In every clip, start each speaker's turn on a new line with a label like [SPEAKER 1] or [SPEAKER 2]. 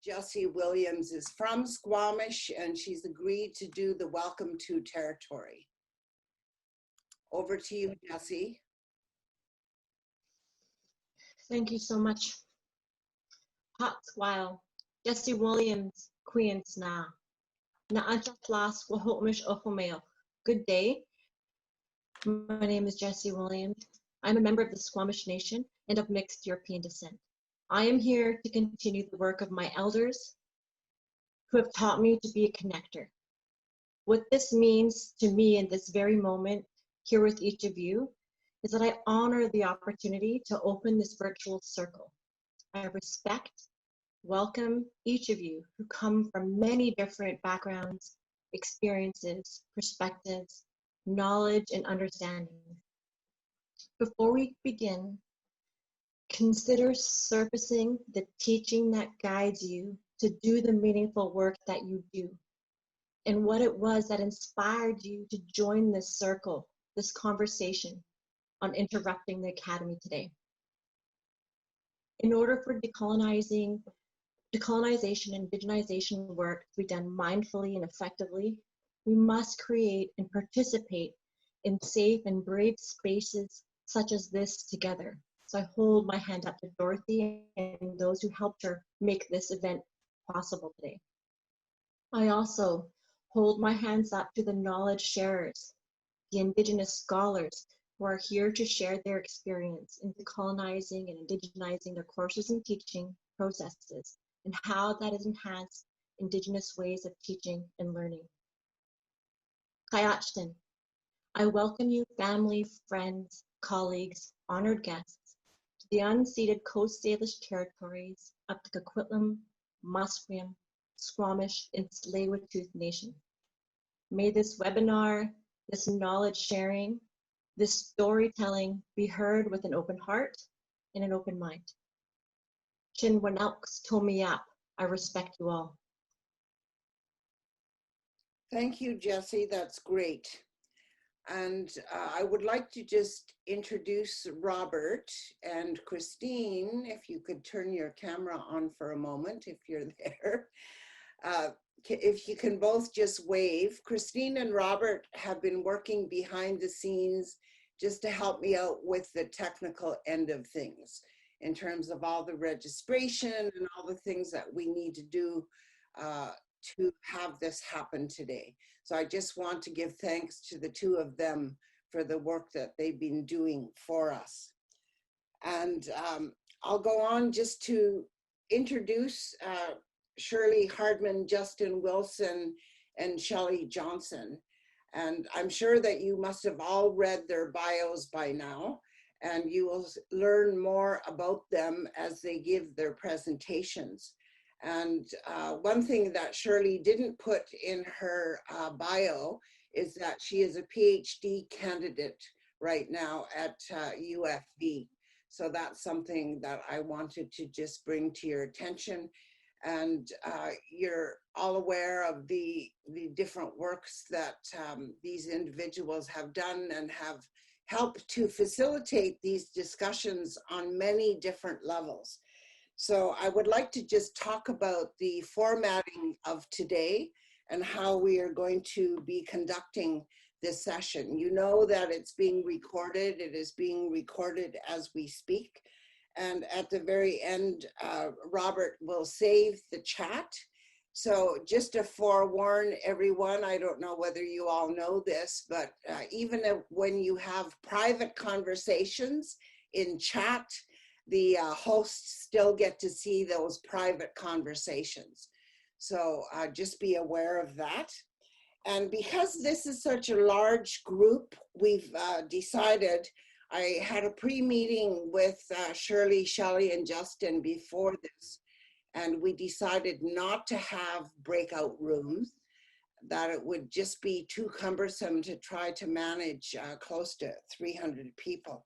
[SPEAKER 1] Jessie Williams is from Squamish, and she's agreed to do the Welcome to territory. Over to you, Jessie.
[SPEAKER 2] Thank you so much. Hatswile, Jessie Williams, Queens na. Na Anchaflas Wahomish Ohomeo. Good day. My name is Jessie Williams. I'm a member of the Squamish Nation and of mixed European descent. I am here to continue the work of my elders who have taught me to be a connector. What this means to me in this very moment here with each of you is that I honor the opportunity to open this virtual circle. I respect, welcome each of you who come from many different backgrounds, experiences, perspectives, knowledge, and understanding. Before we begin, consider surfacing the teaching that guides you to do the meaningful work that you do, and what it was that inspired you to join this circle, this conversation on interrupting the Academy today. In order for decolonization and indigenization work to be done mindfully and effectively, we must create and participate in safe and brave spaces such as this together. So I hold my hand up to Dorothy and those who helped her make this event possible today. I also hold my hands up to the knowledge sharers, the Indigenous scholars who are here to share their experience in decolonizing and indigenizing their courses and teaching processes and how that has enhanced Indigenous ways of teaching and learning. Kayachtan, I welcome you, family, friends, colleagues, honored guests, to the unceded Coast Salish territories of the Coquitlam, Musqueam, Squamish, and Tsleil-Waututh Nation. May this webinar, this knowledge sharing, this storytelling be heard with an open heart and an open mind. Chin Wanelks Tomiyap, I respect you all.
[SPEAKER 1] Thank you, Jessie. That's great. And I would like to just introduce Robert and Christine, if you could turn your camera on for a moment, if you're there. If you can both just wave. Christine and Robert have been working behind the scenes just to help me out with the technical end of things in terms of all the registration and all the things that we need to do to have this happen today. So I just want to give thanks to the two of them for the work that they've been doing for us. And I'll go on just to introduce Shirley, Hardman, Justin Wilson, and Shelly Johnson. And I'm sure that you must have all read their bios by now, and you will learn more about them as they give their presentations. And one thing that Shirley didn't put in her bio is that she is a PhD candidate right now at UFV. So that's something that I wanted to just bring to your attention. And you're all aware of the different works that these individuals have done and have helped to facilitate these discussions on many different levels. So I would like to just talk about the formatting of today and how we are going to be conducting this session. You know that it's being recorded. It is being recorded as we speak. And at the very end, Robert will save the chat. So just to forewarn everyone, I don't know whether you all know this, but even when you have private conversations in chat, the hosts still get to see those private conversations. So just be aware of that. And because this is such a large group, we've decided, I had a pre-meeting with Shirley, Shelly, and Justin before this, and we decided not to have breakout rooms, that it would just be too cumbersome to try to manage close to 300 people.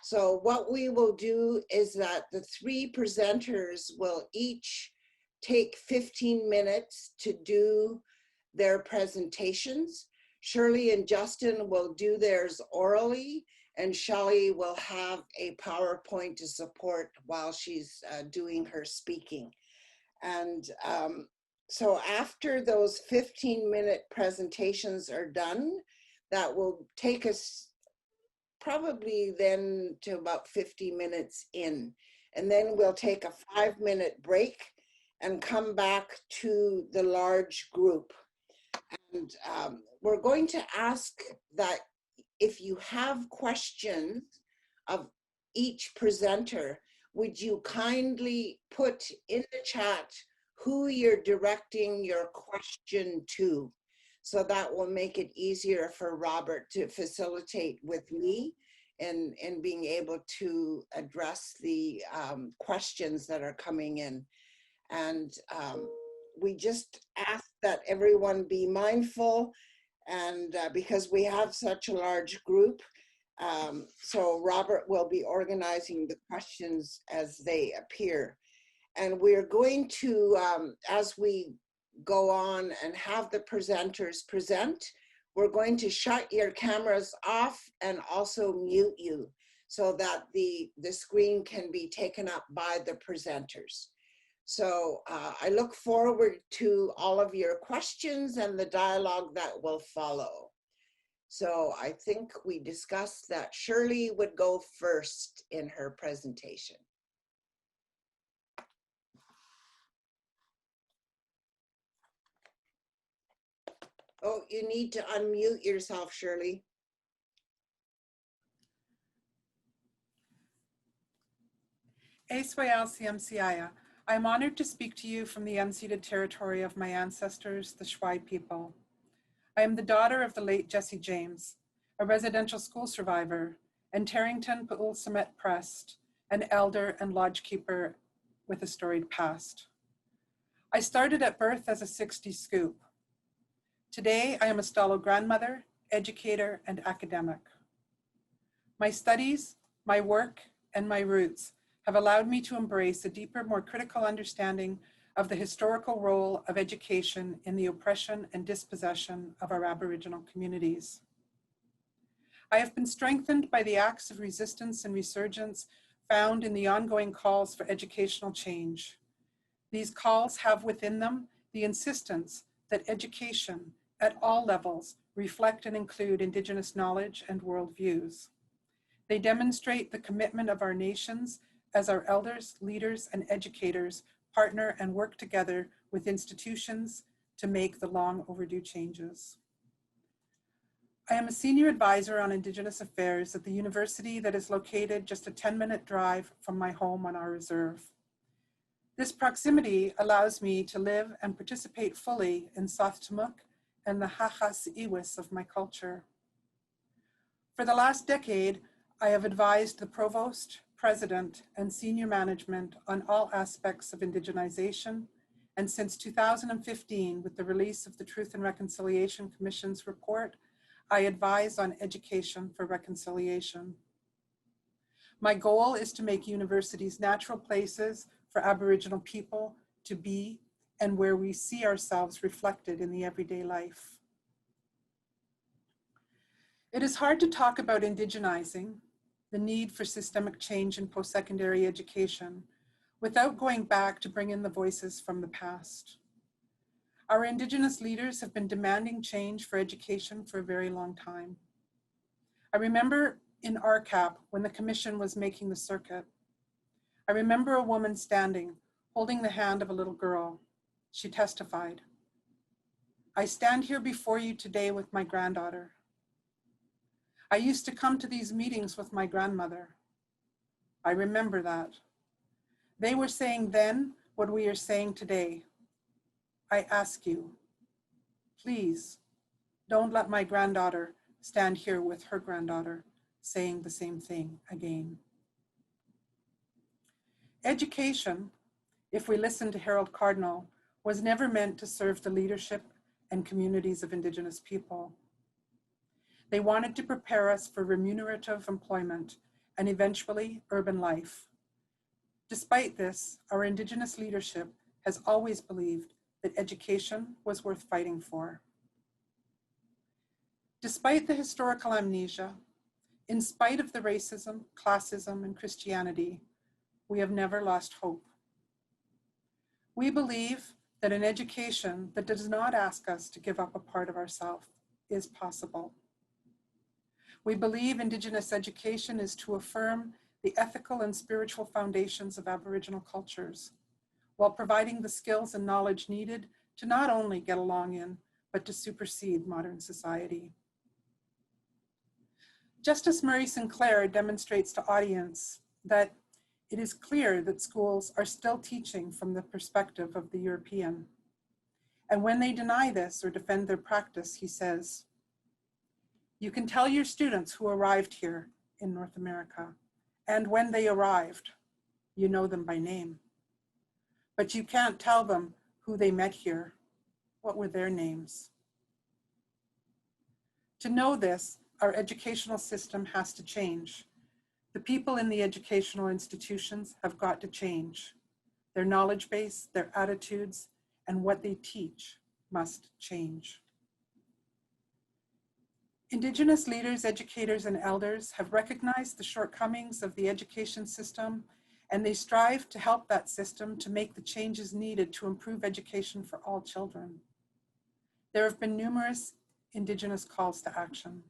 [SPEAKER 1] So what we will do is that the three presenters will each take 15 minutes to do their presentations. Shirley and Justin will do theirs orally, and Shelley will have a PowerPoint to support while she's doing her speaking. And so after those 15-minute presentations are done, that will take us probably then to about 50 minutes in. And then we'll take a 5-minute break and come back to the large group. And we're going to ask that if you have questions of each presenter, would you kindly put in the chat who you're directing your question to? So that will make it easier for Robert to facilitate with me in being able to address the questions that are coming in. And we just ask that everyone be mindful, and because we have such a large group, so Robert will be organizing the questions as they appear. And we're going to, as we go on and have the presenters present, we're going to shut your cameras off and also mute you so that the screen can be taken up by the presenters. So I look forward to all of your questions and the dialogue that will follow. So I think we discussed that Shirley would go first in her presentation. Oh, you need to unmute yourself, Shirley.
[SPEAKER 3] I am honored to speak to you from the unceded territory of my ancestors, the Shwai people. I am the daughter of the late Jesse James, a residential school survivor, and Tarrington Pu'ul Samet Prest, an elder and lodge keeper with a storied past. I started at birth as a 60 scoop. Today, I am a Stalo grandmother, educator, and academic. My studies, my work, and my roots have allowed me to embrace a deeper, more critical understanding of the historical role of education in the oppression and dispossession of our Aboriginal communities. I have been strengthened by the acts of resistance and resurgence found in the ongoing calls for educational change. These calls have within them the insistence that education at all levels reflect and include Indigenous knowledge and worldviews. They demonstrate the commitment of our nations as our elders, leaders, and educators partner and work together with institutions to make the long overdue changes. I am a senior advisor on Indigenous affairs at the university that is located just a 10-minute drive from my home on our reserve. This proximity allows me to live and participate fully in Sathtumuk and the Hachas Iwis of my culture. For the last decade, I have advised the provost, president, and senior management on all aspects of Indigenization, and since 2015, with the release of the Truth and Reconciliation Commission's report, I advise on education for reconciliation. My goal is to make universities natural places for Aboriginal people to be and where we see ourselves reflected in the everyday life. It is hard to talk about indigenizing, the need for systemic change in post-secondary education, without going back to bring in the voices from the past. Our Indigenous leaders have been demanding change for education for a very long time. I remember in RCAP when the commission was making the circuit. I remember a woman standing, holding the hand of a little girl. She testified, "I stand here before you today with my granddaughter. I used to come to these meetings with my grandmother. I remember that. They were saying then what we are saying today. I ask you, please don't let my granddaughter stand here with her granddaughter saying the same thing again." Education, if we listen to Harold Cardinal, was never meant to serve the leadership and communities of Indigenous people. They wanted to prepare us for remunerative employment and eventually urban life. Despite this, our Indigenous leadership has always believed that education was worth fighting for. Despite the historical amnesia, in spite of the racism, classism, and Christianity, we have never lost hope. We believe that an education that does not ask us to give up a part of ourselves is possible. We believe Indigenous education is to affirm the ethical and spiritual foundations of Aboriginal cultures, while providing the skills and knowledge needed to not only get along in, but to supersede modern society. Justice Murray Sinclair demonstrates to audience that it is clear that schools are still teaching from the perspective of the European. And when they deny this or defend their practice, he says, "You can tell your students who arrived here in North America, and when they arrived, you know them by name. But you can't tell them who they met here. What were their names?" To know this, our educational system has to change. The people in the educational institutions have got to change. Their knowledge base, their attitudes, and what they teach must change. Indigenous leaders, educators, and elders have recognized the shortcomings of the education system, and they strive to help that system to make the changes needed to improve education for all children. There have been numerous Indigenous calls to action.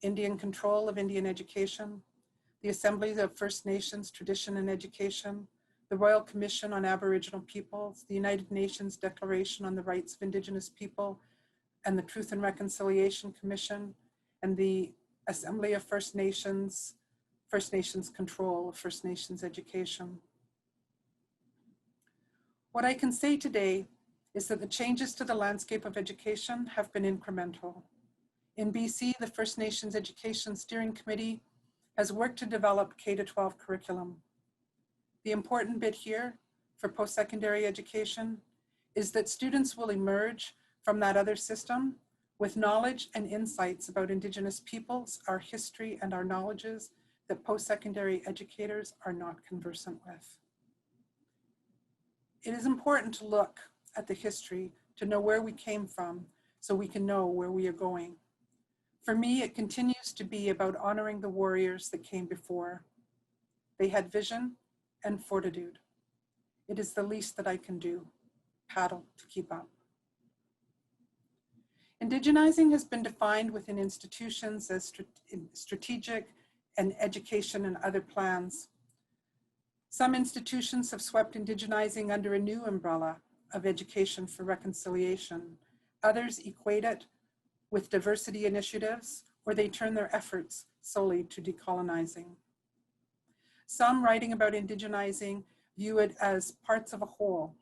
[SPEAKER 3] Indian control of Indian education, the Assembly of First Nations Tradition and Education, the Royal Commission on Aboriginal Peoples, the United Nations Declaration on the Rights of Indigenous People, and the Truth and Reconciliation Commission, and the Assembly of First Nations control of First Nations education. What I can say today is that the changes to the landscape of education have been incremental. In BC, the First Nations Education Steering Committee has worked to develop K-12 curriculum. The important bit here for post-secondary education is that students will emerge from that other system with knowledge and insights about Indigenous peoples, our history, and our knowledges that post-secondary educators are not conversant with. It is important to look at the history to know where we came from so we can know where we are going. For me, it continues to be about honoring the warriors that came before. They had vision and fortitude. It is the least that I can do, paddle to keep up. Indigenizing has been defined within institutions as strategic and education and other plans. Some institutions have swept Indigenizing under a new umbrella of education for reconciliation. Others equate it with diversity initiatives, or they turn their efforts solely to decolonizing. Some writing about Indigenizing view it as parts of a whole.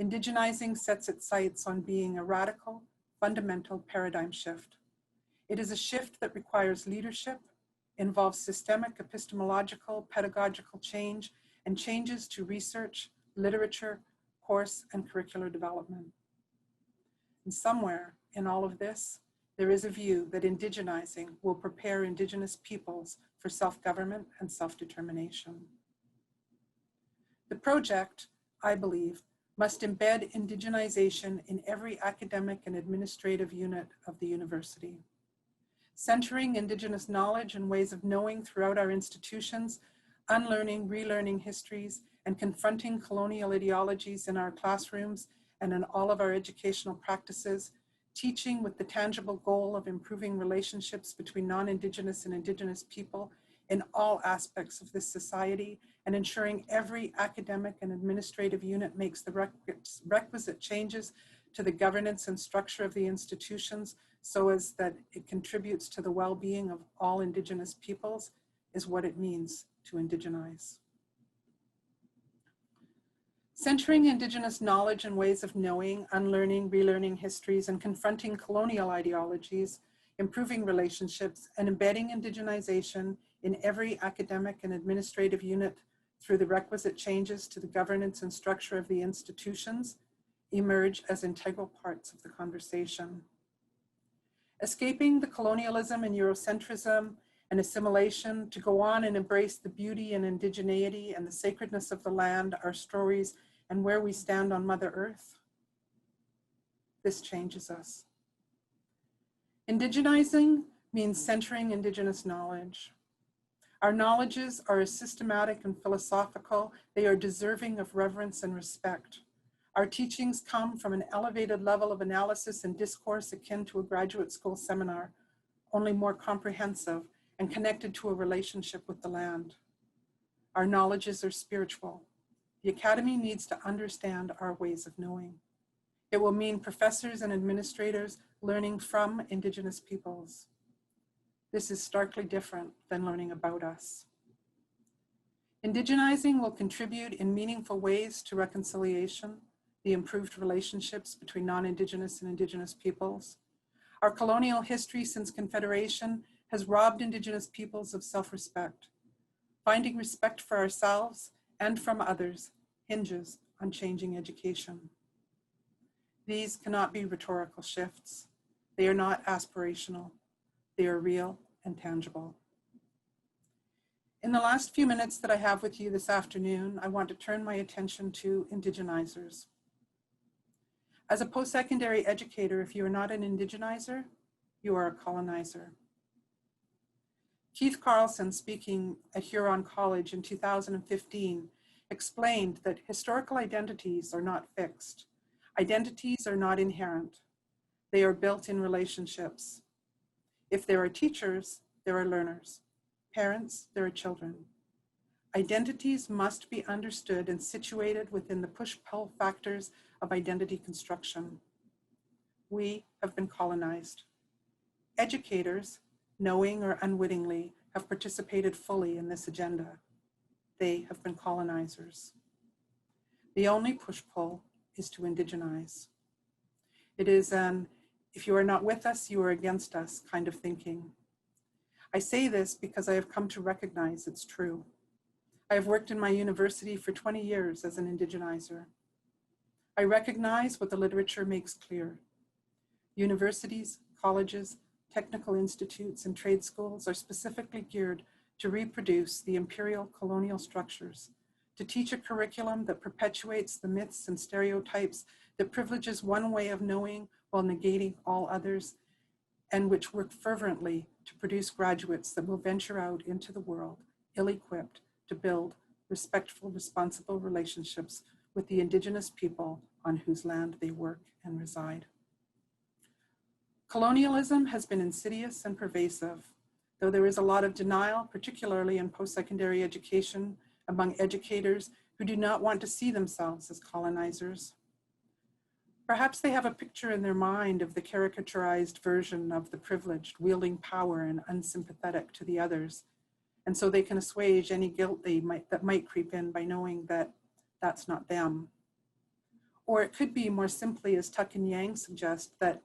[SPEAKER 3] Indigenizing sets its sights on being a radical, fundamental paradigm shift. It is a shift that requires leadership, involves systemic epistemological, pedagogical change, and changes to research, literature, course, and curricular development. And somewhere in all of this, there is a view that Indigenizing will prepare Indigenous peoples for self-government and self-determination. The project, I believe, must embed Indigenization in every academic and administrative unit of the university. Centering Indigenous knowledge and ways of knowing throughout our institutions, unlearning, relearning histories, and confronting colonial ideologies in our classrooms and in all of our educational practices, teaching with the tangible goal of improving relationships between non-Indigenous and Indigenous people in all aspects of this society, and ensuring every academic and administrative unit makes the requisite changes to the governance and structure of the institutions so as that it contributes to the well-being of all Indigenous peoples is what it means to indigenize. Centering Indigenous knowledge and ways of knowing, unlearning, relearning histories, and confronting colonial ideologies, improving relationships, and embedding Indigenization in every academic and administrative unit through the requisite changes to the governance and structure of the institutions emerge as integral parts of the conversation. Escaping the colonialism and Eurocentrism and assimilation to go on and embrace the beauty and indigeneity and the sacredness of the land, our stories, and where we stand on Mother Earth. This changes us. Indigenizing means centering Indigenous knowledge. Our knowledges are as systematic and philosophical. They are deserving of reverence and respect. Our teachings come from an elevated level of analysis and discourse akin to a graduate school seminar, only more comprehensive and connected to a relationship with the land. Our knowledges are spiritual. The Academy needs to understand our ways of knowing. It will mean professors and administrators learning from Indigenous peoples. This is starkly different than learning about us. Indigenizing will contribute in meaningful ways to reconciliation, the improved relationships between non-Indigenous and Indigenous peoples. Our colonial history since Confederation has robbed Indigenous peoples of self-respect. Finding respect for ourselves and from others hinges on changing education. These cannot be rhetorical shifts. They are not aspirational. They are real and tangible. In the last few minutes that I have with you this afternoon, I want to turn my attention to Indigenizers. As a post-secondary educator, if you are not an Indigenizer, you are a colonizer. Keith Carlson, speaking at Huron College in 2015, explained that historical identities are not fixed. Identities are not inherent. They are built in relationships. If there are teachers, there are learners. Parents, there are children. Identities must be understood and situated within the push-pull factors of identity construction. We have been colonized. Educators, knowing or unwittingly, have participated fully in this agenda. They have been colonizers. The only push-pull is to indigenize. It is an, if you are not with us, you are against us kind of thinking. I say this because I have come to recognize it's true. I have worked in my university for 20 years as an indigenizer. I recognize what the literature makes clear. Universities, colleges, technical institutes, and trade schools are specifically geared to reproduce the imperial colonial structures, to teach a curriculum that perpetuates the myths and stereotypes that privileges one way of knowing while negating all others, and which work fervently to produce graduates that will venture out into the world, ill-equipped to build respectful, responsible relationships with the Indigenous people on whose land they work and reside. Colonialism has been insidious and pervasive, though there is a lot of denial, particularly in post-secondary education, among educators who do not want to see themselves as colonizers. Perhaps they have a picture in their mind of the caricaturized version of the privileged, wielding power and unsympathetic to the others, and so they can assuage any guilt that might creep in by knowing that that's not them. Or it could be more simply, as Tuck and Yang suggest, that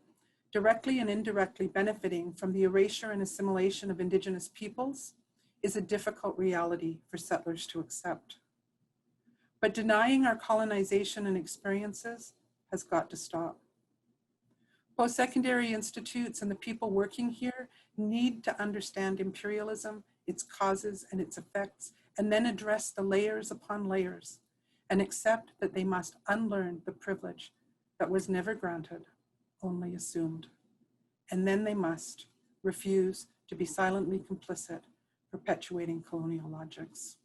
[SPEAKER 3] directly and indirectly benefiting from the erasure and assimilation of Indigenous peoples is a difficult reality for settlers to accept. But denying our colonization and experiences has got to stop. Post-secondary institutes and the people working here need to understand imperialism, its causes and its effects, and then address the layers upon layers, and accept that they must unlearn the privilege that was never granted, only assumed. And then they must refuse to be silently complicit, perpetuating colonial logics.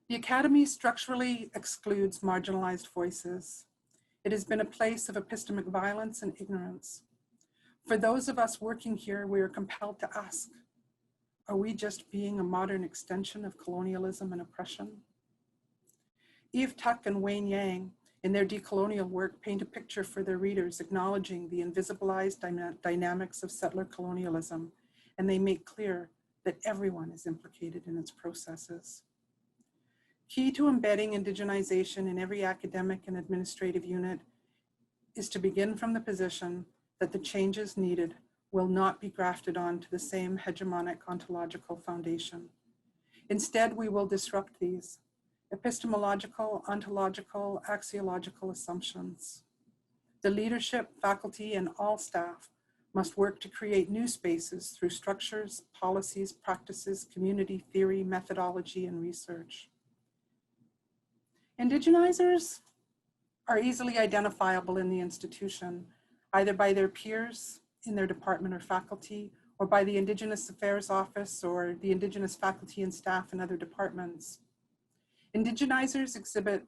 [SPEAKER 3] The Academy structurally excludes marginalized voices. It has been a place of epistemic violence and ignorance. For those of us working here, we are compelled to ask, are we just being a modern extension of colonialism and oppression? Eve Tuck and Wayne Yang, in their decolonial work, paint a picture for their readers acknowledging the invisibilized dynamics of settler colonialism, and they make clear that everyone is implicated in its processes. Key to embedding indigenization in every academic and administrative unit is to begin from the position that the changes needed will not be grafted onto the same hegemonic ontological foundation. Instead, we will disrupt these epistemological, ontological, axiological assumptions. The leadership, faculty, and all staff must work to create new spaces through structures, policies, practices, community theory, methodology, and research. Indigenizers are easily identifiable in the institution, either by their peers in their department or faculty, or by the Indigenous Affairs Office or the Indigenous faculty and staff in other departments. Indigenizers exhibit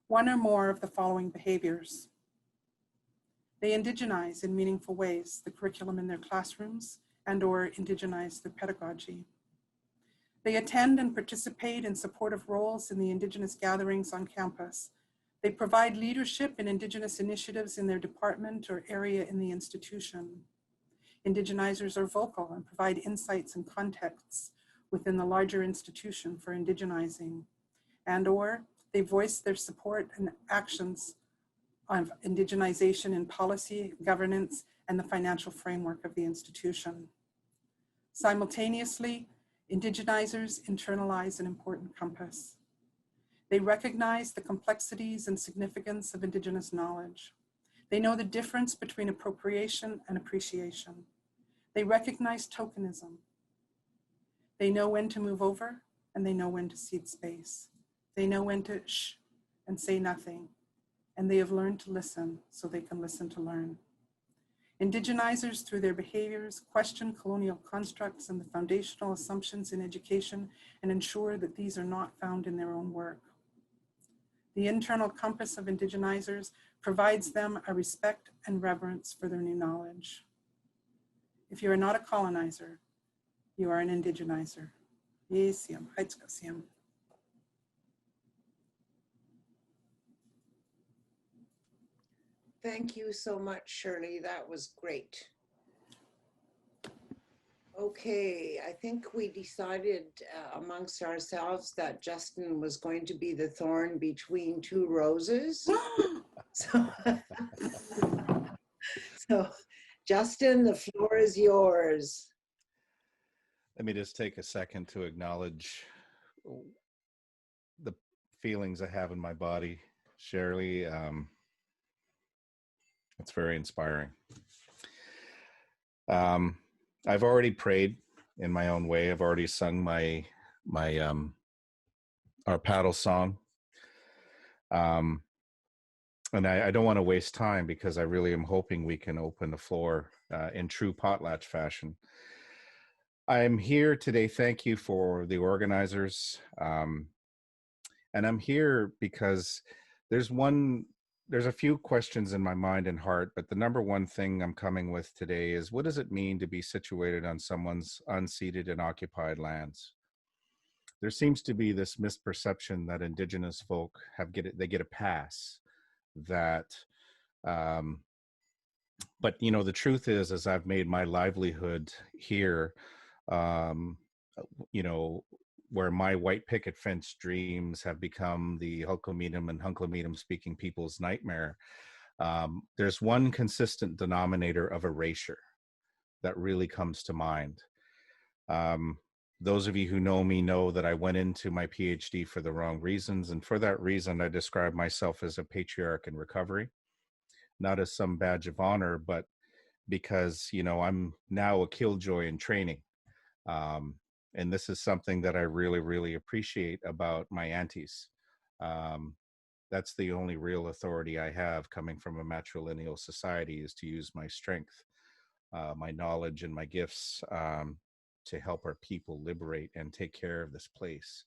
[SPEAKER 3] one or more of the following behaviors. They indigenize in meaningful ways the curriculum in their classrooms and/or indigenize their pedagogy. They attend and participate in supportive roles in the Indigenous gatherings on campus. They provide leadership in Indigenous initiatives in their department or area in the institution. Indigenizers are vocal and provide insights and contexts within the larger institution for indigenizing, and/or they voice their support and actions on indigenization in policy, governance, and the financial framework of the institution. Simultaneously, indigenizers internalize an important compass. They recognize the complexities and significance of Indigenous knowledge. They know the difference between appropriation and appreciation. They recognize tokenism. They know when to move over, and they know when to cede space. They know when to shh and say nothing, and they have learned to listen so they can listen to learn. Indigenizers, through their behaviors, question colonial constructs and the foundational assumptions in education and ensure that these are not found in their own work. The internal compass of indigenizers provides them a respect and reverence for their new knowledge. If you are not a colonizer, you are an indigenizer.
[SPEAKER 1] Thank you so much, Shirley. That was great. Okay, I think we decided amongst ourselves that Justin was going to be the thorn between two roses. So, Justin, the floor is yours.
[SPEAKER 4] Let me just take a second to acknowledge the feelings I have in my body, Shirley. It's very inspiring. I've already prayed in my own way. I've already sung our paddle song. And I don't want to waste time because I really am hoping we can open the floor in true potlatch fashion. I'm here today. Thank you for the organizers. And I'm here because there's a few questions in my mind and heart, but the number one thing I'm coming with today is, what does it mean to be situated on someone's unceded and occupied lands? There seems to be this misperception that Indigenous folk they get a pass, that, but you know, the truth is, as I've made my livelihood here, you know, where my white picket fence dreams have become the Hul'qumi'num and Hun'qumi'num speaking people's nightmare, there's one consistent denominator of erasure that really comes to mind. Those of you who know me know that I went into my PhD for the wrong reasons, and for that reason, I describe myself as a patriarch in recovery, not as some badge of honor, but because, you know, I'm now a killjoy in training. And this is something that I really, really appreciate about my aunties. That's the only real authority I have coming from a matrilineal society, is to use my strength, my knowledge and my gifts to help our people liberate and take care of this place.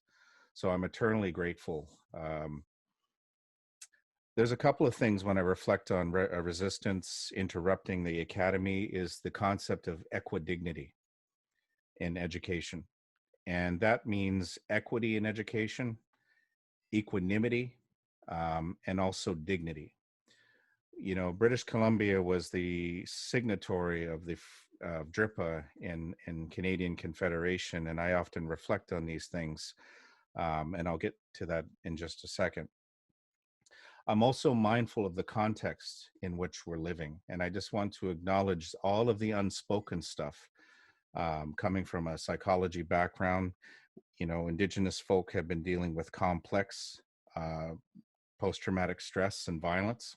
[SPEAKER 4] So I'm eternally grateful. There's a couple of things when I reflect on resistance interrupting the academy, is the concept of equidignity in education. And that means equity in education, equanimity, and also dignity. You know, British Columbia was the signatory of the DRIPA in Canadian Confederation, and I often reflect on these things, and I'll get to that in just a second. I'm also mindful of the context in which we're living, and I just want to acknowledge all of the unspoken stuff. Coming from a psychology background, you know, Indigenous folk have been dealing with complex post-traumatic stress and violence,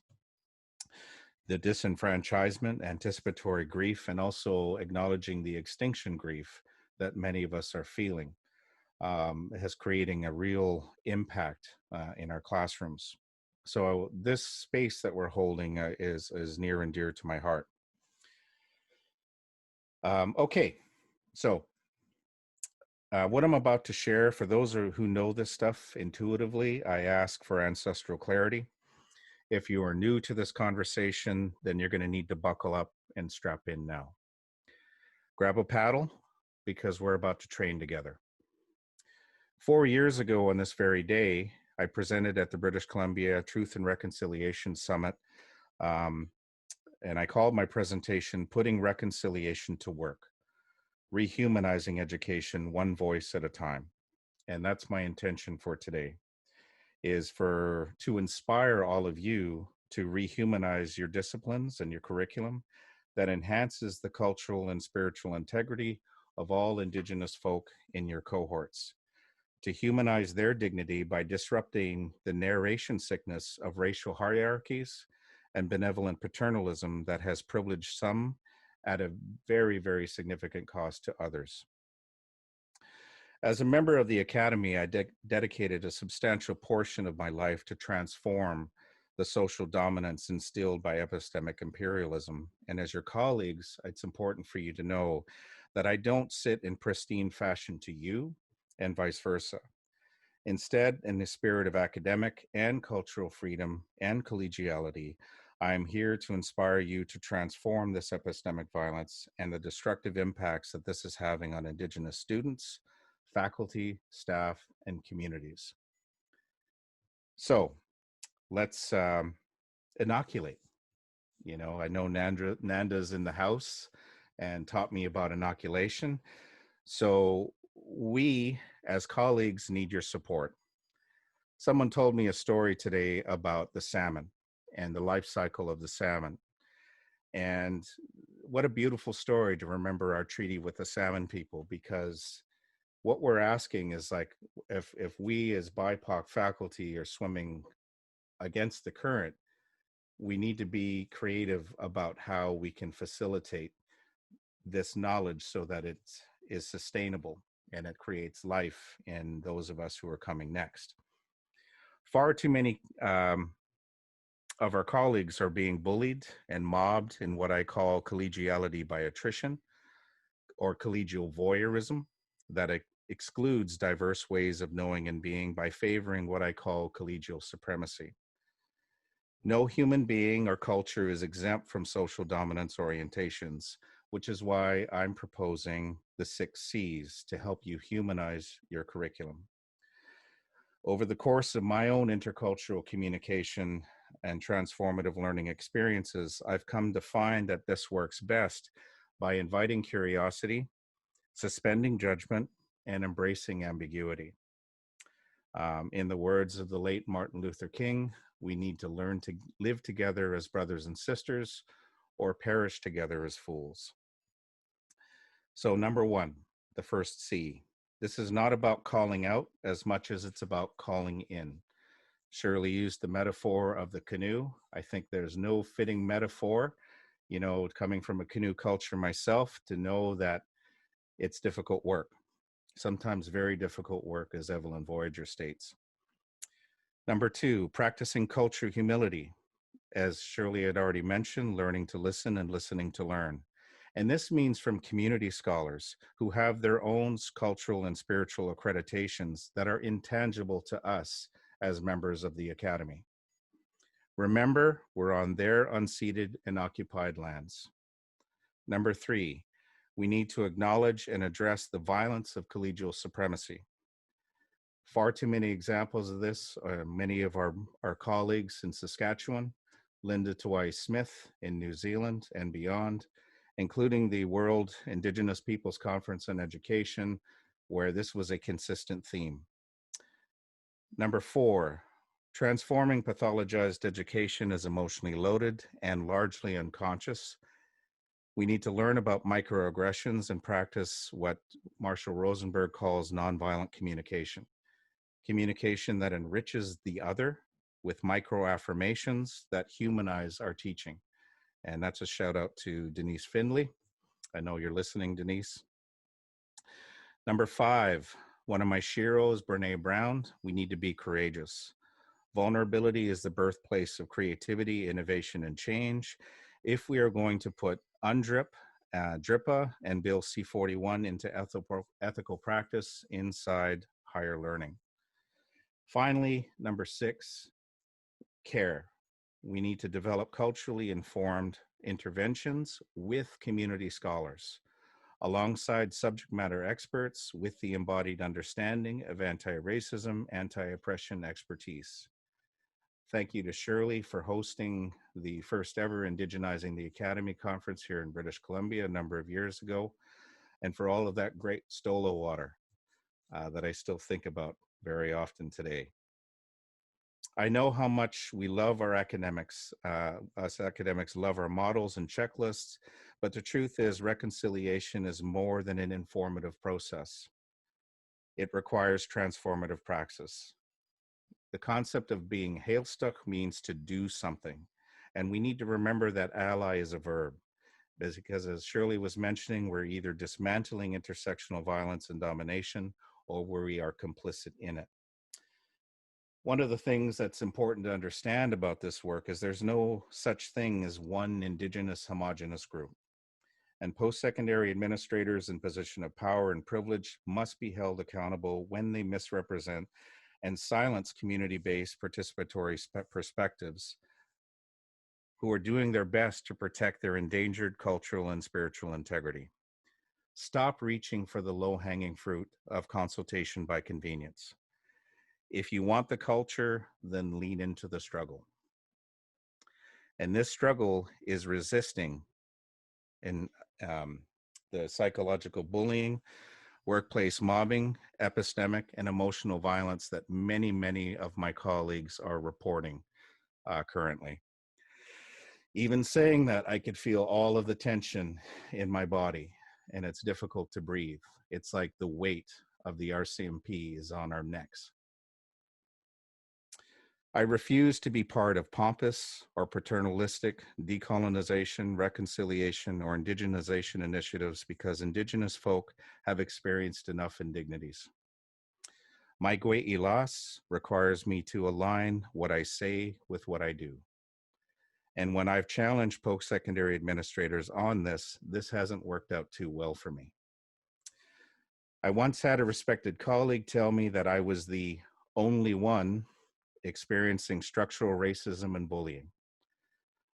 [SPEAKER 4] the disenfranchisement, anticipatory grief, and also acknowledging the extinction grief that many of us are feeling, has creating a real impact in our classrooms. So this space that we're holding is near and dear to my heart. Okay, So what I'm about to share, for those who know this stuff intuitively, I ask for ancestral clarity. If you are new to this conversation, then you're going to need to buckle up and strap in now. Grab a paddle, because we're about to train together. 4 years ago on this very day, I presented at the British Columbia Truth and Reconciliation Summit, and I called my presentation, Putting Reconciliation to Work, Rehumanizing Education One Voice at a Time. And that's my intention for today, is to inspire all of you to rehumanize your disciplines and your curriculum that enhances the cultural and spiritual integrity of all Indigenous folk in your cohorts, to humanize their dignity by disrupting the narration sickness of racial hierarchies and benevolent paternalism that has privileged some at a very, very significant cost to others. As a member of the Academy, I dedicated a substantial portion of my life to transform the social dominance instilled by epistemic imperialism. And as your colleagues, it's important for you to know that I don't sit in pristine fashion to you, and vice versa. Instead, in the spirit of academic and cultural freedom and collegiality, I am here to inspire you to transform this epistemic violence and the destructive impacts that this is having on Indigenous students, faculty, staff, and communities. So let's inoculate. You know, I know Nanda's in the house and taught me about inoculation. So we, as colleagues, need your support. Someone told me a story today about the salmon and the life cycle of the salmon. And what a beautiful story to remember our treaty with the salmon people, because what we're asking is, like, if we as BIPOC faculty are swimming against the current, we need to be creative about how we can facilitate this knowledge so that it is sustainable and it creates life in those of us who are coming next. Far too many of our colleagues are being bullied and mobbed in what I call collegiality by attrition, or collegial voyeurism, that excludes diverse ways of knowing and being by favoring what I call collegial supremacy. No human being or culture is exempt from social dominance orientations, which is why I'm proposing the 6 C's to help you humanize your curriculum. Over the course of my own intercultural communication and transformative learning experiences, I've come to find that this works best by inviting curiosity, suspending judgment, and embracing ambiguity. In the words of the late Martin Luther King, we need to learn to live together as brothers and sisters, or perish together as fools. So number 1, the first C. This is not about calling out as much as it's about calling in. Shirley used the metaphor of the canoe. I think there's no fitting metaphor, you know, coming from a canoe culture myself, to know that it's difficult work. Sometimes very difficult work, as Evelyn Voyager states. Number 2, practicing culture humility. As Shirley had already mentioned, learning to listen and listening to learn. And this means from community scholars who have their own cultural and spiritual accreditations that are intangible to us as members of the Academy. Remember, we're on their unceded and occupied lands. Number 3, we need to acknowledge and address the violence of collegial supremacy. Far too many examples of this are many of our colleagues in Saskatchewan, Linda Tawai-Smith in New Zealand and beyond, including the World Indigenous Peoples Conference on Education, where this was a consistent theme. Number 4, transforming pathologized education is emotionally loaded and largely unconscious. We need to learn about microaggressions and practice what Marshall Rosenberg calls nonviolent communication. Communication that enriches the other with microaffirmations that humanize our teaching. And that's a shout out to Denise Findley. I know you're listening, Denise. Number 5, one of my sheroes, Brene Brown, we need to be courageous. Vulnerability is the birthplace of creativity, innovation, and change. If we are going to put UNDRIP DRIPA and Bill C-41 into ethical practice inside higher learning. Finally, number 6, care. We need to develop culturally informed interventions with community scholars, alongside subject matter experts with the embodied understanding of anti-racism, anti-oppression expertise. Thank you to Shirley for hosting the first ever Indigenizing the Academy conference here in British Columbia a number of years ago, and for all of that great Stolo water that I still think about very often today. I know how much we love our academics. Us academics love our models and checklists, but the truth is reconciliation is more than an informative process. It requires transformative praxis. The concept of being hailstuck means to do something, and we need to remember that ally is a verb, because as Shirley was mentioning, we're either dismantling intersectional violence and domination, or we are complicit in it. One of the things that's important to understand about this work is there's no such thing as one Indigenous homogenous group. And post-secondary administrators in position of power and privilege must be held accountable when they misrepresent and silence community-based participatory perspectives who are doing their best to protect their endangered cultural and spiritual integrity. Stop reaching for the low-hanging fruit of consultation by convenience. If you want the culture, then lean into the struggle. And this struggle is resisting in the psychological bullying, workplace mobbing, epistemic, and emotional violence that many, many of my colleagues are reporting currently. Even saying that, I could feel all of the tension in my body, and it's difficult to breathe. It's like the weight of the RCMP is on our necks. I refuse to be part of pompous or paternalistic decolonization, reconciliation, or indigenization initiatives because Indigenous folk have experienced enough indignities. My Gwe Ilas requires me to align what I say with what I do. And when I've challenged post-secondary administrators on this, this hasn't worked out too well for me. I once had a respected colleague tell me that I was the only one experiencing structural racism and bullying.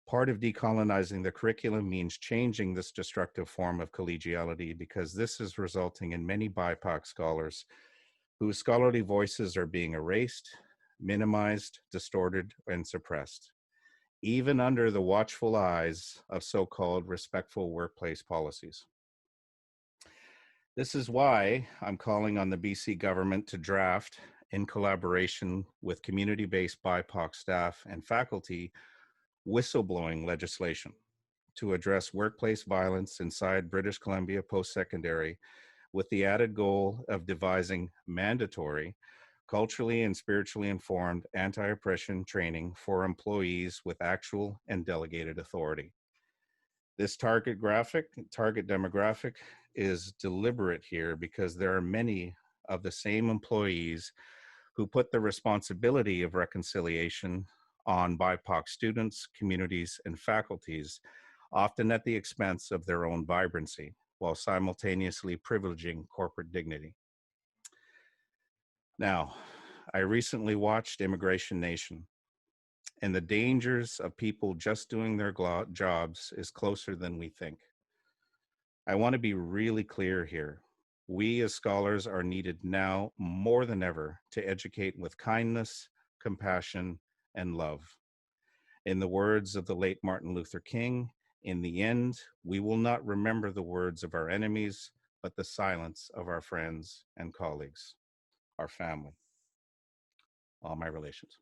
[SPEAKER 4] Part of decolonizing the curriculum means changing this destructive form of collegiality because this is resulting in many BIPOC scholars whose scholarly voices are being erased, minimized, distorted, and suppressed, even under the watchful eyes of so-called respectful workplace policies. This is why I'm calling on the BC government to draft, in collaboration with community-based BIPOC staff and faculty, whistleblowing legislation to address workplace violence inside British Columbia post-secondary with the added goal of devising mandatory, culturally and spiritually informed anti-oppression training for employees with actual and delegated authority. This target demographic is deliberate here because there are many of the same employees who put the responsibility of reconciliation on BIPOC students, communities, and faculties, often at the expense of their own vibrancy, while simultaneously privileging corporate dignity. Now, I recently watched Immigration Nation, and the dangers of people just doing their jobs is closer than we think. I want to be really clear here. We as scholars are needed now more than ever to educate with kindness, compassion, and love. In the words of the late Martin Luther King, in the end, we will not remember the words of our enemies, but the silence of our friends and colleagues, our family, all my relations.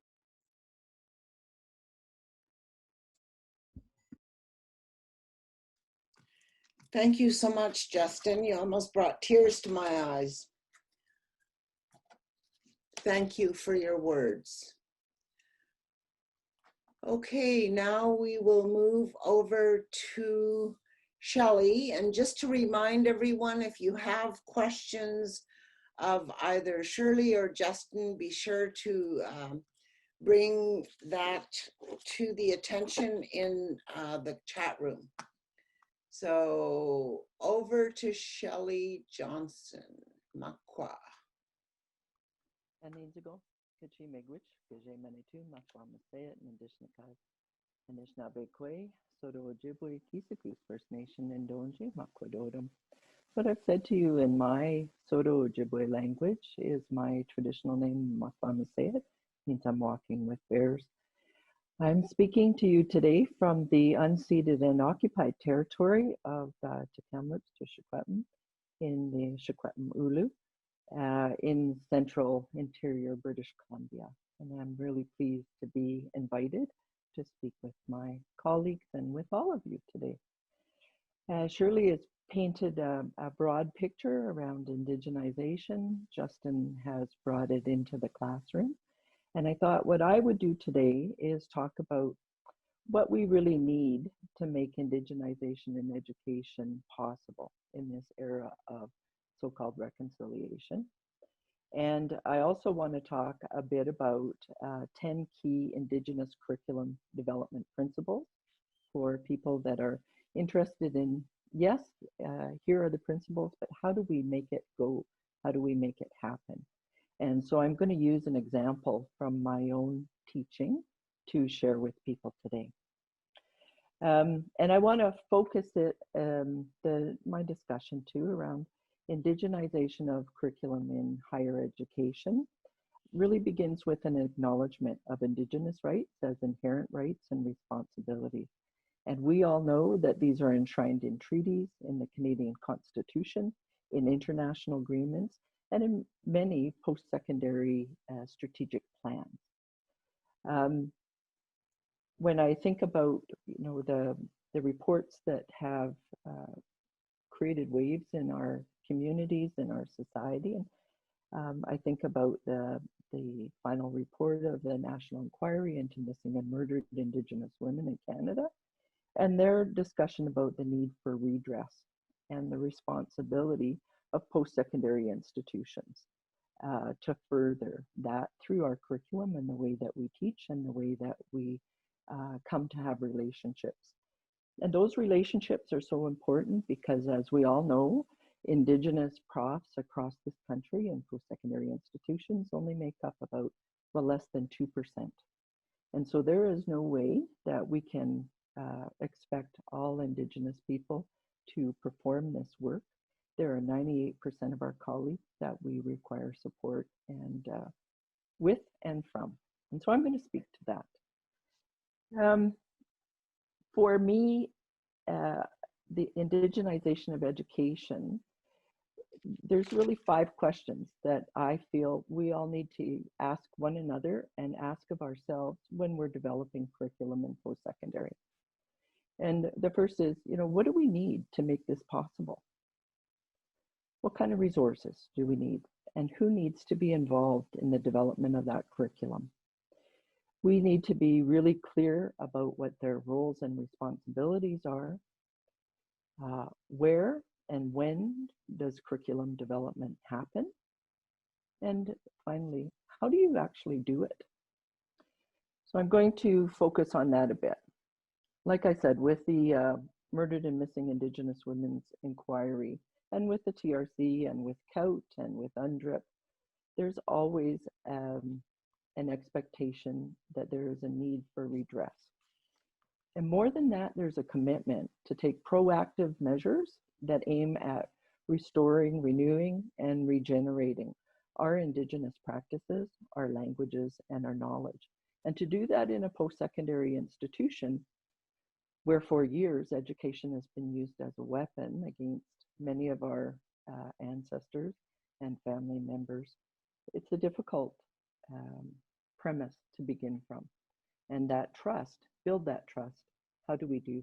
[SPEAKER 1] Thank you so much, Justin. You almost brought tears to my eyes. Thank you for your words. Okay, now we will move over to Shelley. And just to remind everyone, if you have questions of either Shirley or Justin, be sure to bring that to the attention in the chat room. So over to Shelly Johnson, Makwa.
[SPEAKER 5] Anizigo, Kichi Megwich, Gije Manitou, Makwa Masayat, Nandishnakai, Anishinaabe, Soto Ojibwe, Kisakus First Nation, and Donji, Makwadodum. What I've said to you in my Soto Ojibwe language is my traditional name, Makwa Masayat, means I'm walking with bears. I'm speaking to you today from the unceded and occupied territory of Tk'emlúps to Secwepemc in the Secwepemc Ulu in central interior British Columbia. And I'm really pleased to be invited to speak with my colleagues and with all of you today. Shirley has painted a broad picture around Indigenization. Justin has brought it into the classroom. And I thought what I would do today is talk about what we really need to make Indigenization in education possible in this era of so-called reconciliation. And I also want to talk a bit about 10 key Indigenous curriculum development principles for people that are interested in, yes, here are the principles, but how do we make it go? How do we make it happen? And so I'm going to use an example from my own teaching to share with people today. And I want to focus my discussion too around indigenization of curriculum in higher education. Really begins with an acknowledgement of Indigenous rights as inherent rights and responsibilities. And we all know that these are enshrined in treaties, in the Canadian Constitution, in international agreements, and in many post-secondary strategic plans. When I think about the reports that have created waves in our communities, in our society, and I think about the final report of the National Inquiry into Missing and Murdered Indigenous Women in Canada, and their discussion about the need for redress and the responsibility of post-secondary institutions to further that through our curriculum and the way that we teach and the way that we come to have relationships. And those relationships are so important because, as we all know, Indigenous profs across this country and post-secondary institutions only make up about, well, less than 2%. And so there is no way that we can expect all Indigenous people to perform this work. There are 98% of our colleagues that we require support and with and from. And so I'm going to speak to that. For me, the indigenization of education, there's really 5 questions that I feel we all need to ask one another and ask of ourselves when we're developing curriculum in post-secondary. And the first is, what do we need to make this possible? What kind of resources do we need? And who needs to be involved in the development of that curriculum? We need to be really clear about what their roles and responsibilities are. Where and when does curriculum development happen? And finally, how do you actually do it? So I'm going to focus on that a bit. Like I said, with the Murdered and Missing Indigenous Women's Inquiry, and with the TRC, and with COUT, and with UNDRIP, there's always an expectation that there is a need for redress. And more than that, there's a commitment to take proactive measures that aim at restoring, renewing, and regenerating our Indigenous practices, our languages, and our knowledge. And to do that in a post-secondary institution, where for years education has been used as a weapon against many of our ancestors and family members, it's a difficult premise to begin from. And that trust, build that trust. How do we do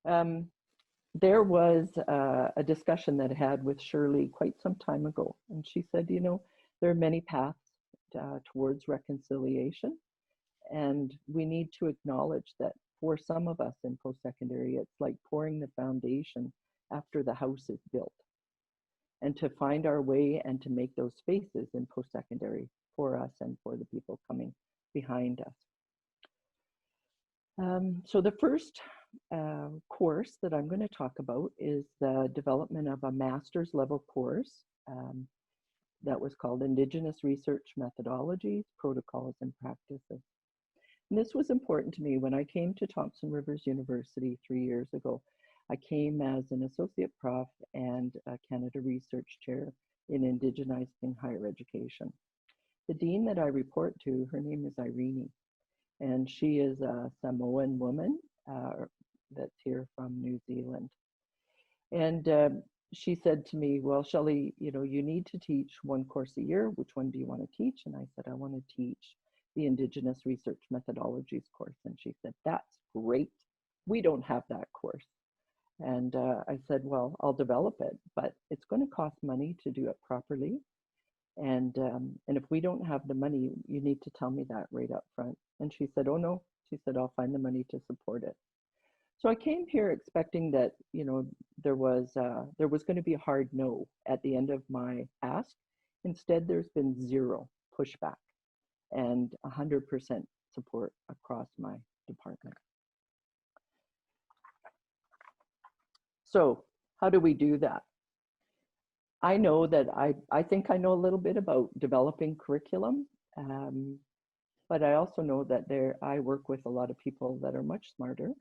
[SPEAKER 5] that? There was a discussion that I had with Shirley quite some time ago. And she said, there are many paths towards reconciliation. And we need to acknowledge that for some of us in post-secondary, it's like pouring the foundation after the house is built. And to find our way and to make those spaces in post-secondary for us and for the people coming behind us. So the first course that I'm going to talk about is the development of a master's level course that was called Indigenous Research Methodologies, Protocols, and Practices. And this was important to me when I came to Thompson Rivers University 3 years ago. I came as an associate prof and a Canada Research Chair in Indigenizing higher education. The dean that I report to, her name is Irene, and she is a Samoan woman that's here from New Zealand. And she said to me, well, Shelley, you know, you need to teach one course a year. Which one do you want to teach? And I said, I want to teach the Indigenous Research Methodologies course. And she said, that's great. We don't have that course. And I said, well, I'll develop it, but it's going to cost money to do it properly. And if we don't have the money, you need to tell me that right up front. And she said, oh no, she said, I'll find the money to support it. So I came here expecting that, you know, there was going to be a hard no at the end of my ask. Instead, there's been zero pushback and 100% support across my department. So how do we do that? I know that I think I know a little bit about developing curriculum, but I also know that I work with a lot of people that are much smarter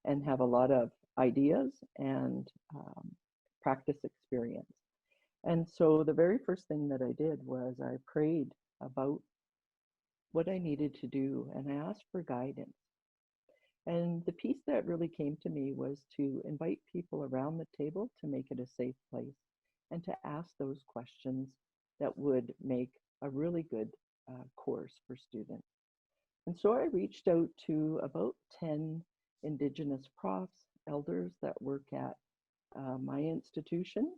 [SPEAKER 5] and have a lot of ideas and practice experience. And so the very first thing that I did was I prayed about what I needed to do, and I asked for guidance. And the piece that really came to me was to invite people around the table to make it a safe place and to ask those questions that would make a really good course for students. And so I reached out to about 10 Indigenous profs, elders that work at my institution,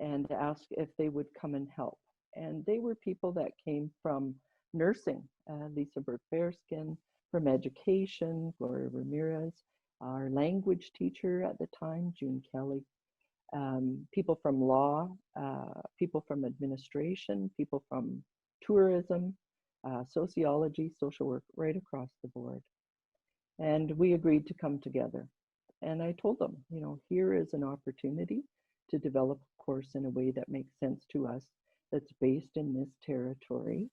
[SPEAKER 5] and asked if they would come and help. And they were people that came from nursing, Lisa Burke-Bearskin, from education, Gloria Ramirez, our language teacher at the time, June Kelly, people from law, people from administration, people from tourism, sociology, social work, right across the board. And we agreed to come together. And I told them, you know, here is an opportunity to develop a course in a way that makes sense to us, that's based in this territory.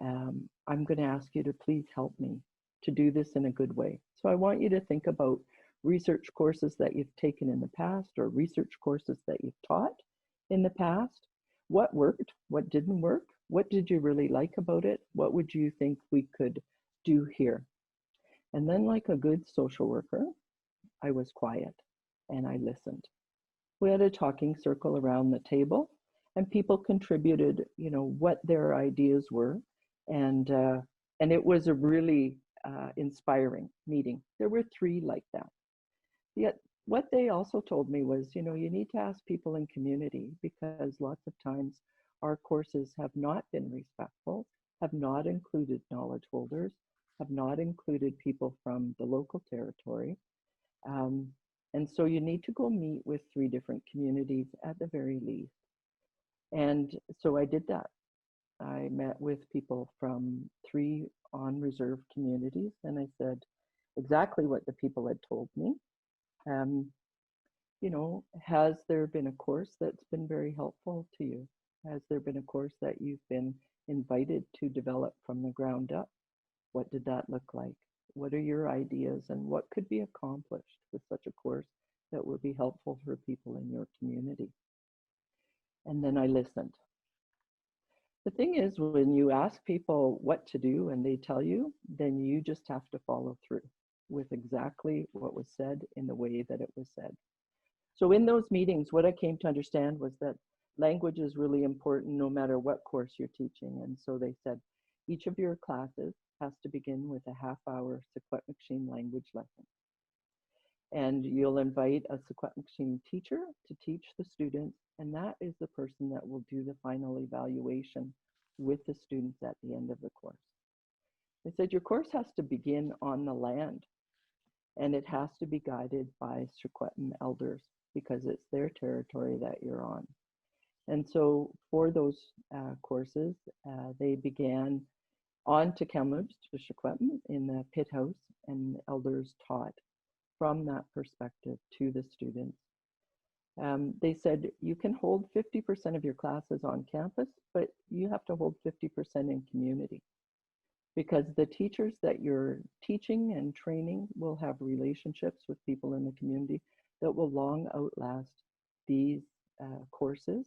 [SPEAKER 5] I'm going to ask you to please help me to do this in a good way. So I want you to think about research courses that you've taken in the past or research courses that you've taught in the past. What worked? What didn't work? What did you really like about it? What would you think we could do here? And then, like a good social worker, I was quiet and I listened. We had a talking circle around the table, and people contributed, you know, what their ideas were, and it was a really inspiring meeting. There were 3 like that. Yet what they also told me was, you know, you need to ask people in community, because lots of times our courses have not been respectful, have not included knowledge holders, have not included people from the local territory. And so you need to go meet with 3 different communities at the very least. And so I did that. I met with people from 3 on-reserve communities, and I said exactly what the people had told me. You know, has there been a course that's been very helpful to you? Has there been a course that you've been invited to develop from the ground up? What did that look like? What are your ideas, and what could be accomplished with such a course that would be helpful for people in your community? And then I listened. The thing is, when you ask people what to do and they tell you, then you just have to follow through with exactly what was said in the way that it was said. So in those meetings, what I came to understand was that language is really important no matter what course you're teaching. And so they said, each of your classes has to begin with a half-hour Secwepemctsín language lesson. And you'll invite a Secwepemctsín teacher to teach the students, and that is the person that will do the final evaluation with the students at the end of the course. They said your course has to begin on the land, and it has to be guided by Secwepem elders, because it's their territory that you're on. And so for those courses, they began on to Kamloops, to Shakwetan in the pit house, and elders taught from that perspective to the students. They said you can hold 50% of your classes on campus, but you have to hold 50% in community, because the teachers that you're teaching and training will have relationships with people in the community that will long outlast these courses.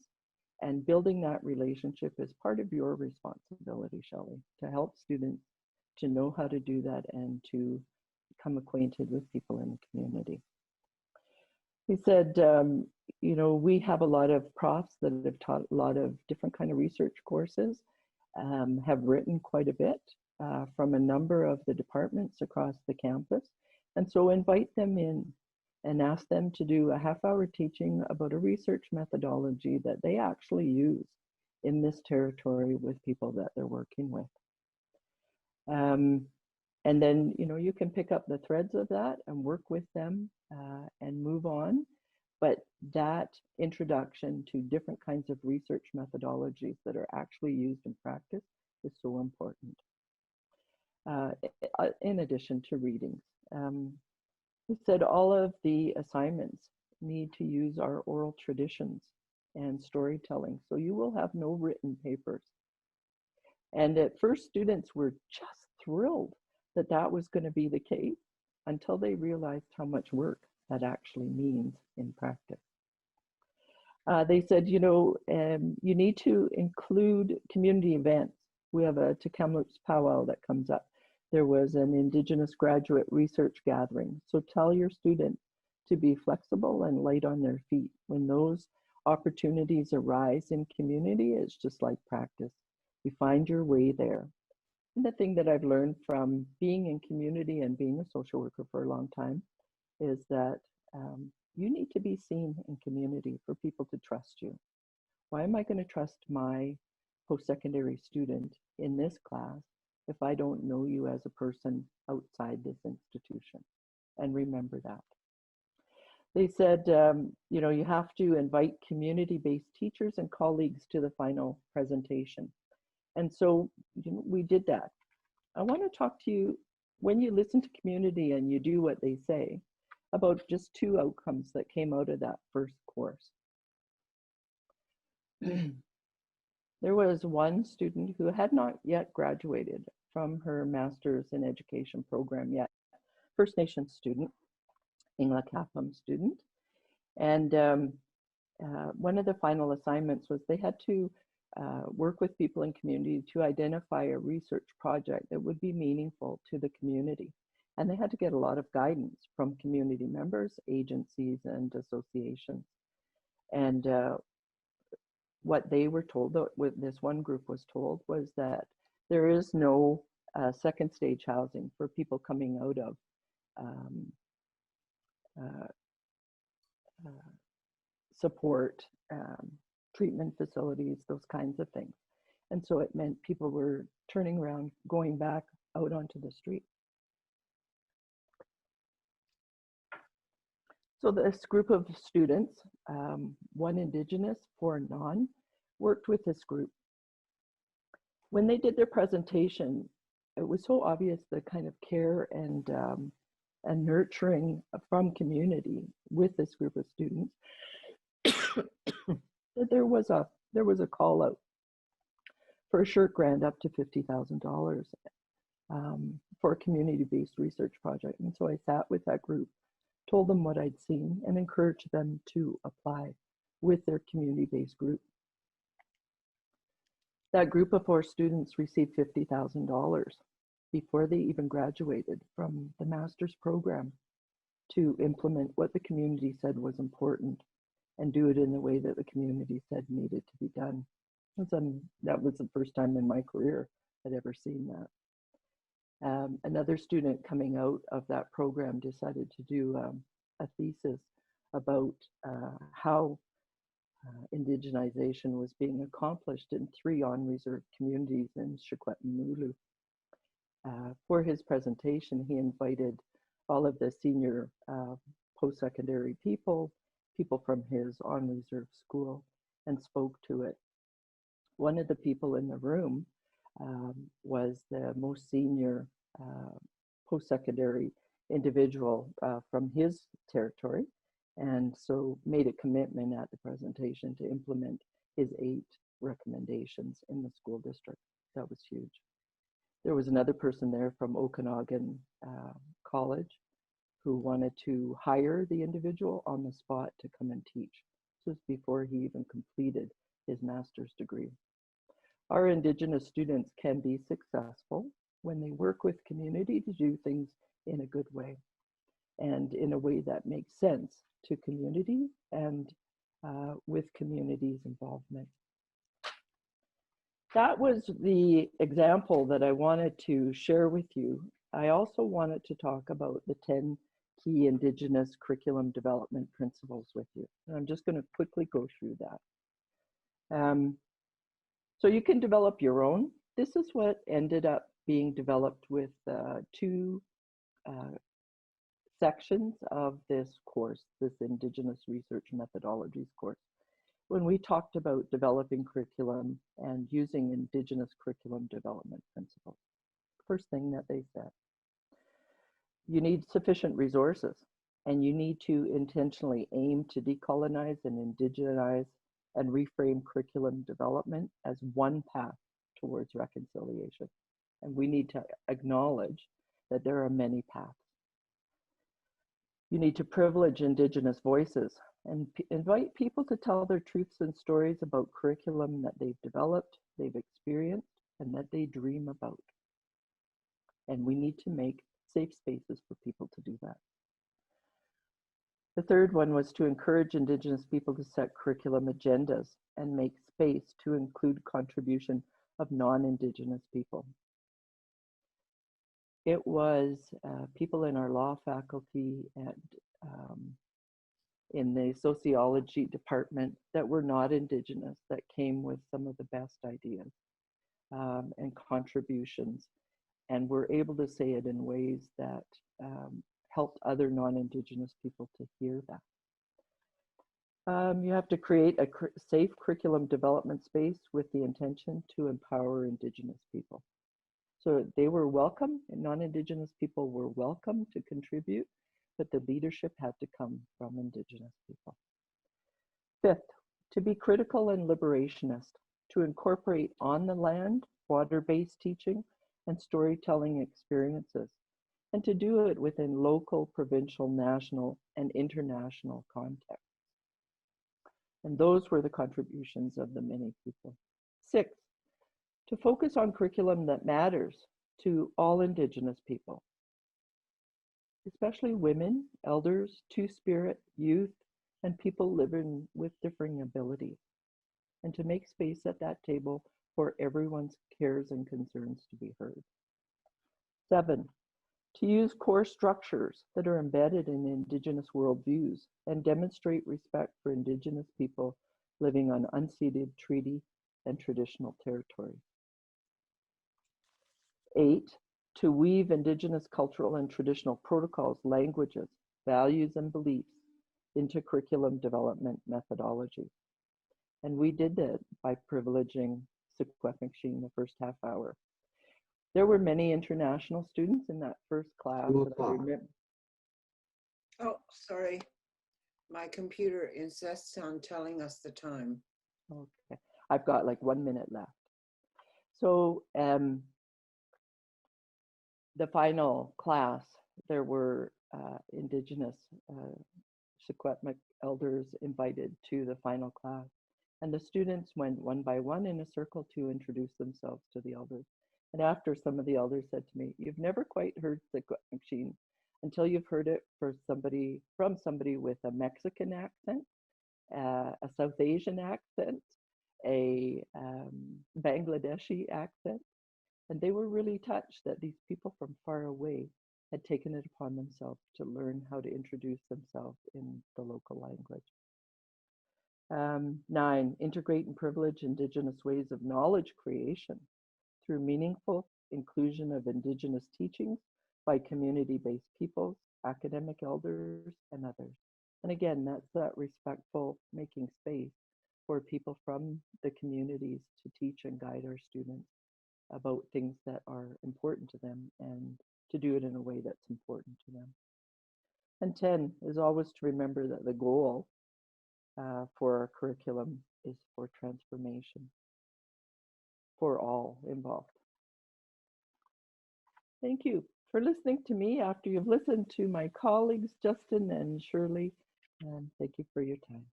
[SPEAKER 5] And building that relationship is part of your responsibility, Shelley, to help students to know how to do that and to become acquainted with people in the community. He said, you know, we have a lot of profs that have taught a lot of different kind of research courses, have written quite a bit from a number of the departments across the campus. And so invite them in and ask them to do a half-hour teaching about a research methodology that they actually use in this territory with people that they're working with. And then, you know, you can pick up the threads of that and work with them and move on. But that introduction to different kinds of research methodologies that are actually used in practice is so important. In addition to readings. He said all of the assignments need to use our oral traditions and storytelling, so you will have no written papers. And at first, students were just thrilled that that was going to be the case until they realized how much work that actually means in practice. They said, you know, you need to include community events. We have a Kamloops powwow that comes up. There was an Indigenous graduate research gathering. So tell your students to be flexible and light on their feet. When those opportunities arise in community, it's just like practice. You find your way there. And the thing that I've learned from being in community and being a social worker for a long time is that you need to be seen in community for people to trust you. Why am I going to trust my post-secondary student in this class if I don't know you as a person outside this institution? And remember that. They said, you know, you have to invite community-based teachers and colleagues to the final presentation. And so, you know, we did that. I want to talk to you, when you listen to community and you do what they say, about just two outcomes that came out of that first course. There was one student who had not yet graduated from her Master's in Education program yet, First Nations student, Ingla Kapam student. And one of the final assignments was they had to work with people in community to identify a research project that would be meaningful to the community. And they had to get a lot of guidance from community members, agencies, and associations. And what they were told, what this one group was told, was that there is no second stage housing for people coming out of support, treatment facilities, those kinds of things. And so it meant people were turning around, going back out onto the street. So this group of students, one Indigenous, 4 non, worked with this group. When they did their presentation, it was so obvious the kind of care and nurturing from community with this group of students that there was a call out for a shirt grant up to $50,000 for a community-based research project. And so I sat with that group, told them what I'd seen, and encouraged them to apply with their community-based group. That group of 4 students received $50,000 before they even graduated from the master's program to implement what the community said was important and do it in the way that the community said needed to be done. That was the first time in my career I'd ever seen that. Another student coming out of that program decided to do a thesis about how indigenization was being accomplished in 3 on-reserve communities in Shakwetan. For his presentation, he invited all of the senior post-secondary people from his on-reserve school, and spoke to it. One of the people in the room was the most senior post-secondary individual from his territory, and so made a commitment at the presentation to implement his 8 recommendations in the school district. That was huge. There was another person there from Okanagan College who wanted to hire the individual on the spot to come and teach. This was before he even completed his master's degree. Our Indigenous students can be successful when they work with community to do things in a good way and in a way that makes sense to community and with community's involvement. That was the example that I wanted to share with you. I also wanted to talk about the 10 key Indigenous curriculum development principles with you. And I'm just going to quickly go through that. So you can develop your own. This is what ended up being developed with 2 sections of this course, this Indigenous Research Methodologies course. When we talked about developing curriculum and using Indigenous curriculum development principles, first thing that they said, you need sufficient resources and you need to intentionally aim to decolonize and indigenize and reframe curriculum development as one path towards reconciliation. And we need to acknowledge that there are many paths. You need to privilege Indigenous voices and invite people to tell their truths and stories about curriculum that they've developed, they've experienced, and that they dream about. And we need to make safe spaces for people to do that. The third one was to encourage Indigenous people to set curriculum agendas and make space to include contribution of non-Indigenous people. It was people in our law faculty and in the sociology department that were not Indigenous that came with some of the best ideas and contributions, and were able to say it in ways that helped other non-Indigenous people to hear that. You have to create a safe curriculum development space with the intention to empower Indigenous people. So they were welcome, and non-Indigenous people were welcome to contribute, but the leadership had to come from Indigenous people. Fifth, to be critical and liberationist, to incorporate on the land, water-based teaching and storytelling experiences, and to do it within local, provincial, national, and international contexts. And those were the contributions of the many people. Sixth, to focus on curriculum that matters to all Indigenous people, especially women, elders, Two-Spirit, youth, and people living with differing abilities, and to make space at that table for everyone's cares and concerns to be heard. 7, to use core structures that are embedded in Indigenous worldviews and demonstrate respect for Indigenous people living on unceded treaty and traditional territory. 8, to weave Indigenous cultural and traditional protocols, languages, values, and beliefs into curriculum development methodology. And we did that by privileging Secwepemctsín the first half hour. There were many international students in that first class that I remember.
[SPEAKER 1] Oh, sorry. My computer insists on telling us the time.
[SPEAKER 5] Okay, I've got like 1 minute left. So the final class, there were Indigenous Secwepemc elders invited to the final class. And the students went one by one in a circle to introduce themselves to the elders. And after, some of the elders said to me, "You've never quite heard Secwepemctsín until you've heard it from somebody with a Mexican accent, a South Asian accent, a Bangladeshi accent." And they were really touched that these people from far away had taken it upon themselves to learn how to introduce themselves in the local language. 9, integrate and privilege Indigenous ways of knowledge creation through meaningful inclusion of Indigenous teachings by community-based peoples, academic elders, and others. And again, that's that respectful making space for people from the communities to teach and guide our students. about things that are important to them and to do it in a way that's important to them. And 10 is always to remember that the goal for our curriculum is for transformation for all involved. Thank you for listening to me after you've listened to my colleagues, Justin and Shirley, and thank you for your time.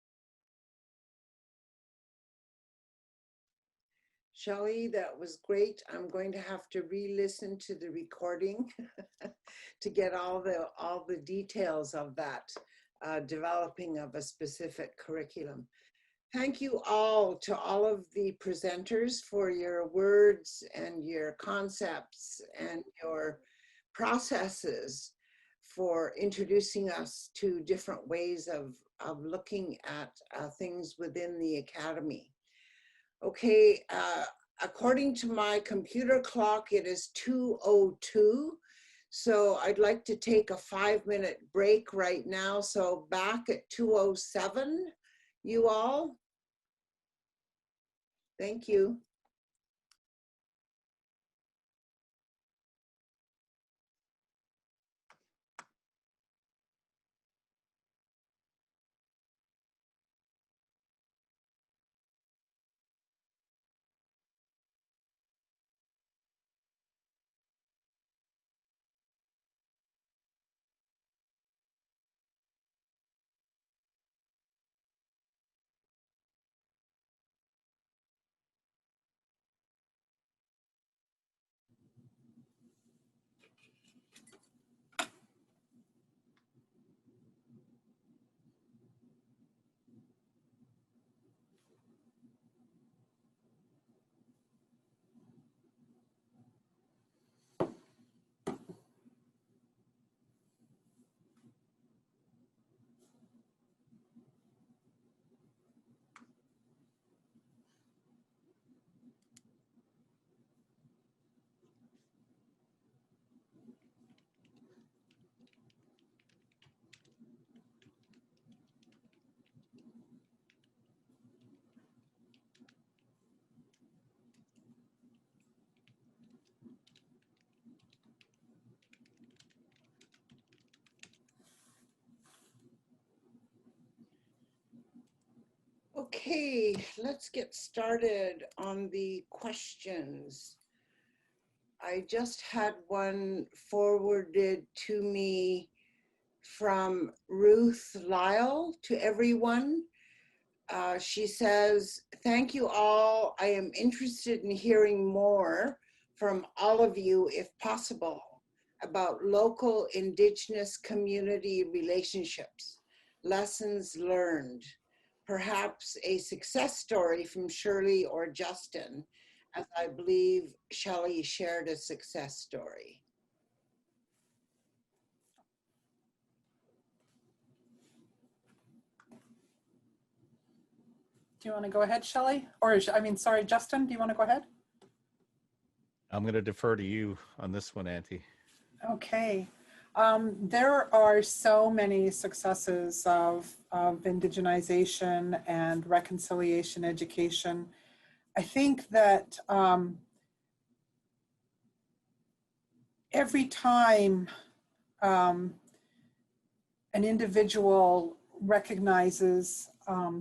[SPEAKER 1] Shelley, that was great. I'm going to have to re-listen to the recording to get all the details of that developing of a specific curriculum. Thank you all to all of the presenters for your words and your concepts and your processes for introducing us to different ways of looking at things within the academy. Okay, according to my computer clock, it is 2:02. So I'd like to take a 5-minute break right now. So back at 2:07, you all. Thank you. Okay, let's get started on the questions. I just had one forwarded to me from Ruth Lyle to everyone. She says, thank you all. I am interested in hearing more from all of you, if possible, about local Indigenous community relationships, lessons learned, perhaps a success story from Shirley or Justin, as I believe Shelley shared a success story.
[SPEAKER 3] Do you want to go ahead, Shelley? Or, I mean, sorry, Justin, do you want to go ahead?
[SPEAKER 4] I'm going to defer to you on this one, Auntie.
[SPEAKER 3] Okay. There are so many successes of indigenization and reconciliation education. I think that every time an individual recognizes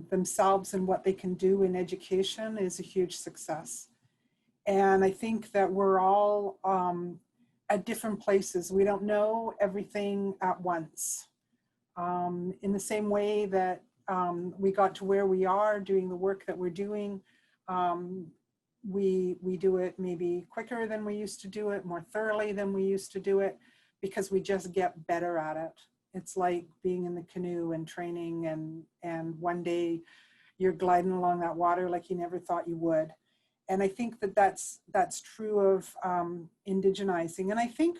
[SPEAKER 3] themselves and what they can do in education is a huge success. And I think that we're all at different places. We don't know everything at once. In the same way that we got to where we are doing the work that we're doing, we do it maybe quicker than we used to do it, more thoroughly than we used to do it, because we just get better at it. It's like being in the canoe and training, and one day you're gliding along that water like you never thought you would. And I think that that's true of indigenizing. And I think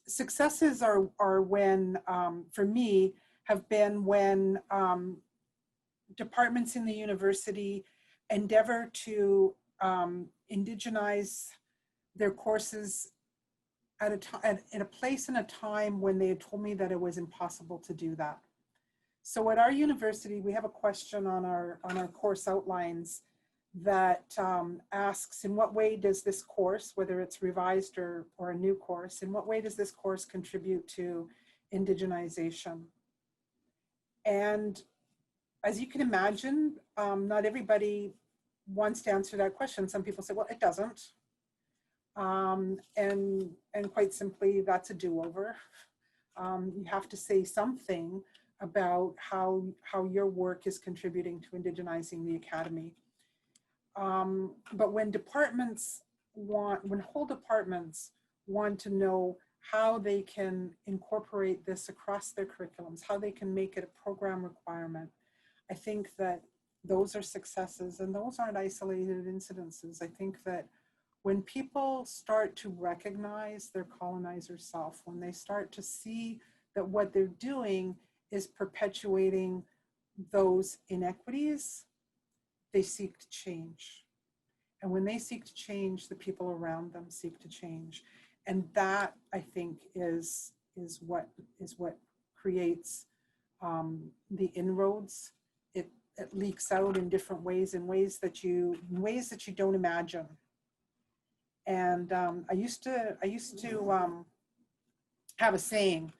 [SPEAKER 3] successes are when, for me, have been when departments in the university endeavor to indigenize their courses at a place and a time when they had told me that it was impossible to do that. So at our university, we have a question on our course outlines that asks, in what way does this course, whether it's revised or a new course, in what way does this course contribute to indigenization? And as you can imagine, not everybody wants to answer that question. Some people say, well, it doesn't. And quite simply, that's a do-over. You have to say something about how your work is contributing to indigenizing the academy. But when whole departments want to know how they can incorporate this across their curriculums, how they can make it a program requirement, I think that those are successes, and those aren't isolated incidences. I think that when people start to recognize their colonizer self, when they start to see that what they're doing is perpetuating those inequities, they seek to change. And when they seek to change, the people around them seek to change. And that, I think, is what creates the inroads. It leaks out in different ways, in ways that you don't imagine. And I used to have a saying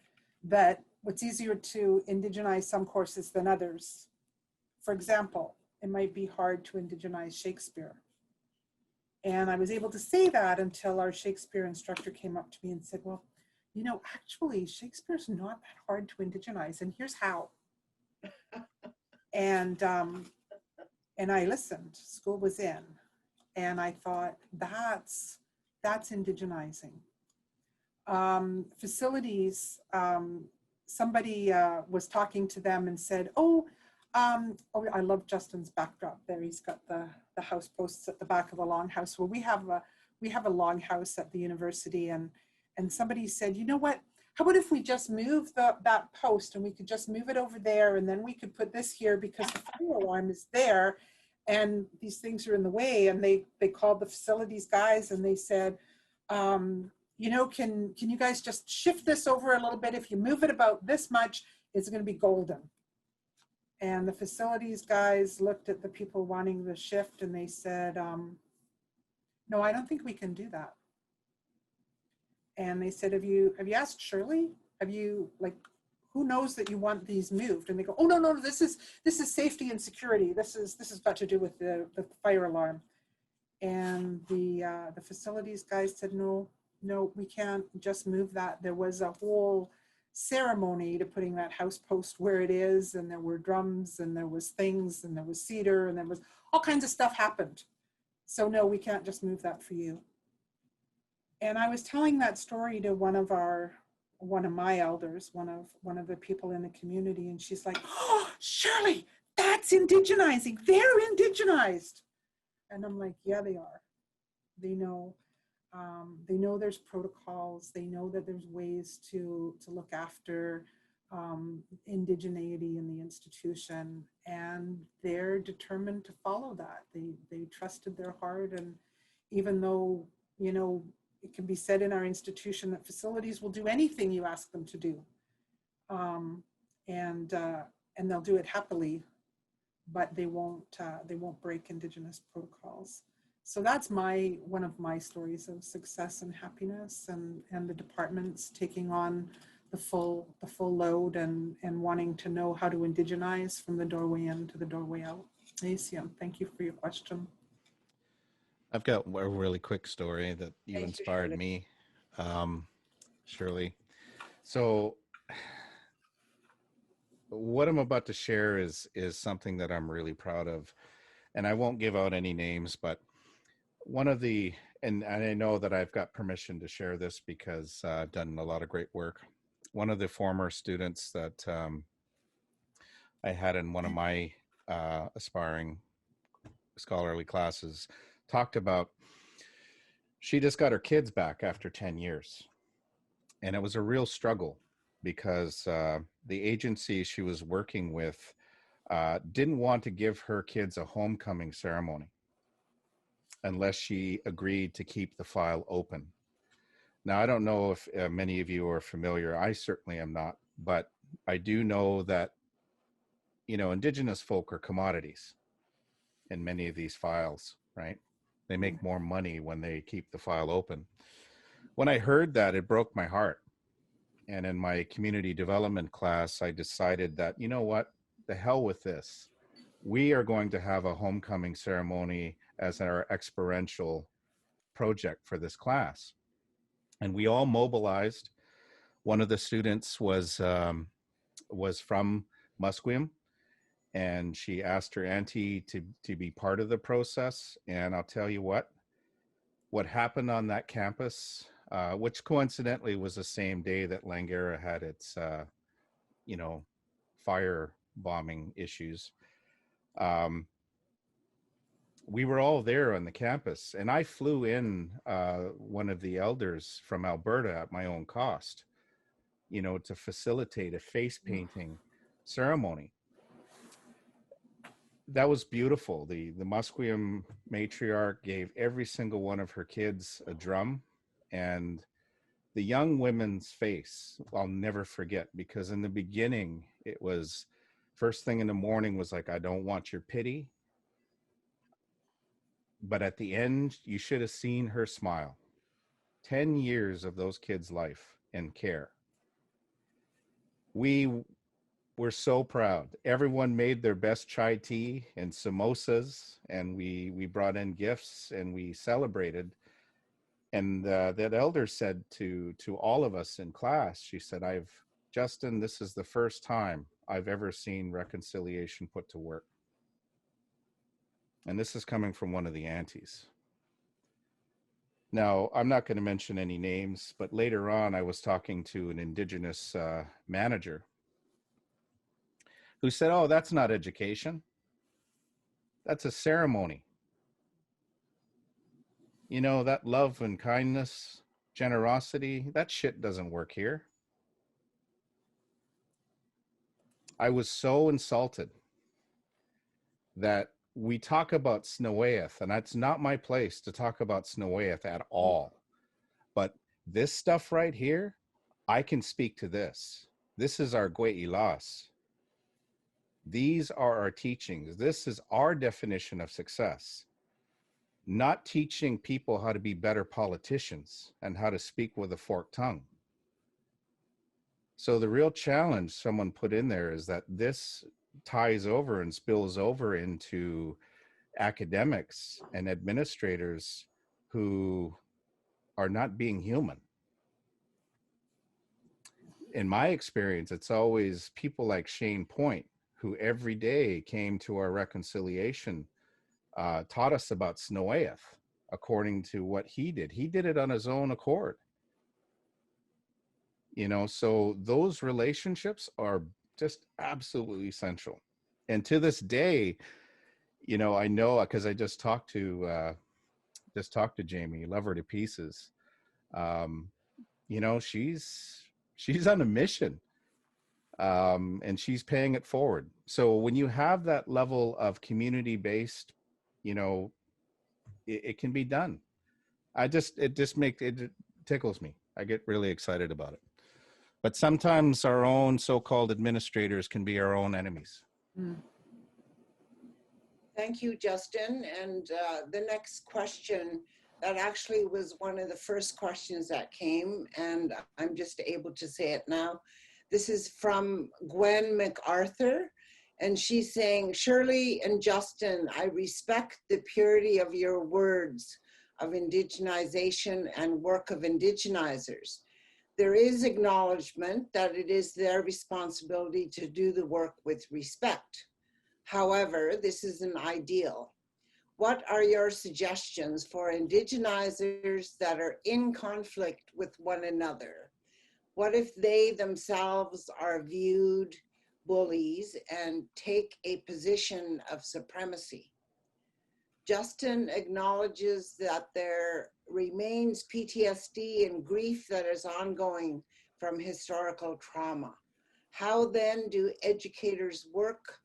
[SPEAKER 3] that it's easier to indigenize some courses than others. For example, it might be hard to indigenize Shakespeare. And I was able to say that until our Shakespeare instructor came up to me and said, well, you know, actually Shakespeare's not that hard to indigenize, and here's how. And I listened. School was in, and I thought, that's indigenizing. Facilities, somebody was talking to them and said, oh, I love Justin's backdrop there. He's got the house posts at the back of the longhouse. Well, we have a longhouse at the university, and somebody said, you know what? How about if we just move that post, and we could just move it over there, and then we could put this here because the fire alarm is there, and these things are in the way. And they called the facilities guys, and they said, you know, can you guys just shift this over a little bit? If you move it about this much, it's going to be golden. And the facilities guys looked at the people wanting the shift, and they said, no, I don't think we can do that. And they said, have you asked Shirley? Have you, like, who knows that you want these moved? And they go, oh, no, this is safety and security. This has got to do with the fire alarm. And the facilities guys said, no, we can't just move that. There was a whole ceremony to putting that house post where it is, and there were drums, and there was things, and there was cedar, and there was all kinds of stuff happened. So no, we can't just move that for you. And I was telling that story to one of my elders, one of the people in the community, and she's like, oh, Shirley, that's indigenizing. They're indigenized. And I'm like, yeah, they are. They know there's protocols. They know that there's ways to look after indigeneity in the institution, and they're determined to follow that. They trusted their heart, and even though, you know, it can be said in our institution that facilities will do anything you ask them to do, and they'll do it happily, but they won't break Indigenous protocols. So that's one of my stories of success and happiness, and the departments taking on the full load and wanting to know how to indigenize from the doorway in to the doorway out. Asiam, thank you for your question.
[SPEAKER 4] I've got a really quick story that you inspired me, Shirley. So what I'm about to share is something that I'm really proud of, and I won't give out any names, but one of the, and I know that I've got permission to share this because I've done a lot of great work. One of the former students that I had in one of my aspiring scholarly classes talked about, she just got her kids back after 10 years. And it was a real struggle because the agency she was working with didn't want to give her kids a homecoming ceremony unless she agreed to keep the file open. Now, I don't know if many of you are familiar. I certainly am not, but I do know that, you know, Indigenous folk are commodities. in many of these files, right? They make more money when they keep the file open. When I heard that, it broke my heart. And in my community development class, I decided that, you know what, the hell with this. We are going to have a homecoming ceremony as our experiential project for this class. And we all mobilized. One of the students was from Musqueam, and she asked her auntie to be part of the process. And I'll tell you what happened on that campus, which coincidentally was the same day that Langara had its, fire bombing issues. We were all there on the campus, and I flew in one of the elders from Alberta at my own cost, to facilitate a face painting ceremony. That was beautiful. The Musqueam matriarch gave every single one of her kids a drum, and the young woman's face I'll never forget, because in the beginning it was first thing in the morning was like, I don't want your pity. But at the end, you should have seen her smile. 10 years of those kids' life and care. We were so proud. Everyone made their best chai tea and samosas, and we brought in gifts and we celebrated. And that elder said to all of us in class, she said, Justin, this is the first time I've ever seen reconciliation put to work. And this is coming from one of the aunties. Now, I'm not going to mention any names, but later on, I was talking to an Indigenous manager who said, oh, that's not education. That's a ceremony. That love and kindness, generosity, that shit doesn't work here. I was so insulted that we talk about Snowaeth, and that's not my place to talk about Snowaeth at all. But this stuff right here, I can speak to this. This is our Gwe'ilas. These are our teachings. This is our definition of success. Not teaching people how to be better politicians and how to speak with a forked tongue. So the real challenge someone put in there is that this ties over and spills over into academics and administrators who are not being human. In my experience, it's always people like Shane Point, who every day came to our reconciliation, taught us about Snowaeth according to what he did. He did it on his own accord. So those relationships are just absolutely essential. And to this day, I know because I just talked to Jamie, love her to pieces. She's on a mission, and she's paying it forward. So when you have that level of community-based, it can be done. It tickles me. I get really excited about it. But sometimes our own so-called administrators can be our own enemies.
[SPEAKER 1] Thank you, Justin. And the next question, that actually was one of the first questions that came, and I'm just able to say it now. This is from Gwen MacArthur, and she's saying, Shirley and Justin, I respect the purity of your words of indigenization and work of indigenizers. There is acknowledgement that it is their responsibility to do the work with respect. However, this isn't ideal. What are your suggestions for indigenizers that are in conflict with one another? What if they themselves are viewed bullies and take a position of supremacy? Justin acknowledges that there remains PTSD and grief that is ongoing from historical trauma. How then do educators work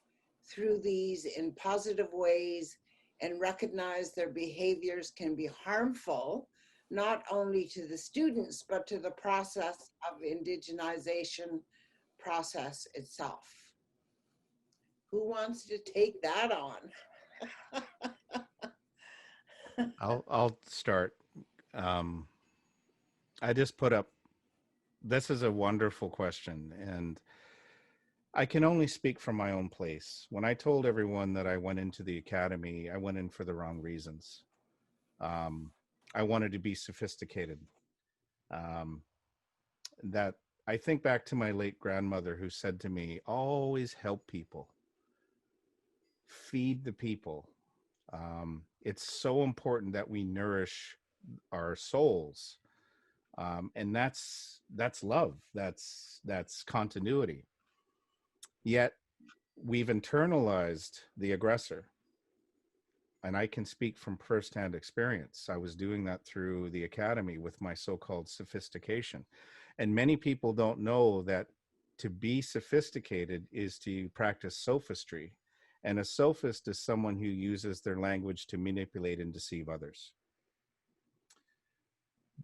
[SPEAKER 1] through these in positive ways and recognize their behaviors can be harmful, not only to the students, but to the process of indigenization process itself? Who wants to take that on?
[SPEAKER 4] I'll start. I just put up, this is a wonderful question, and I can only speak from my own place. When I told everyone that I went into the academy, I went in for the wrong reasons. Um, I wanted to be sophisticated. Um, that I think back to my late grandmother who said to me, always help people, feed the people. It's so important that we nourish our souls. And that's love. That's continuity. Yet we've internalized the aggressor. And I can speak from firsthand experience. I was doing that through the academy with my so-called sophistication. And many people don't know that to be sophisticated is to practice sophistry. And a sophist is someone who uses their language to manipulate and deceive others.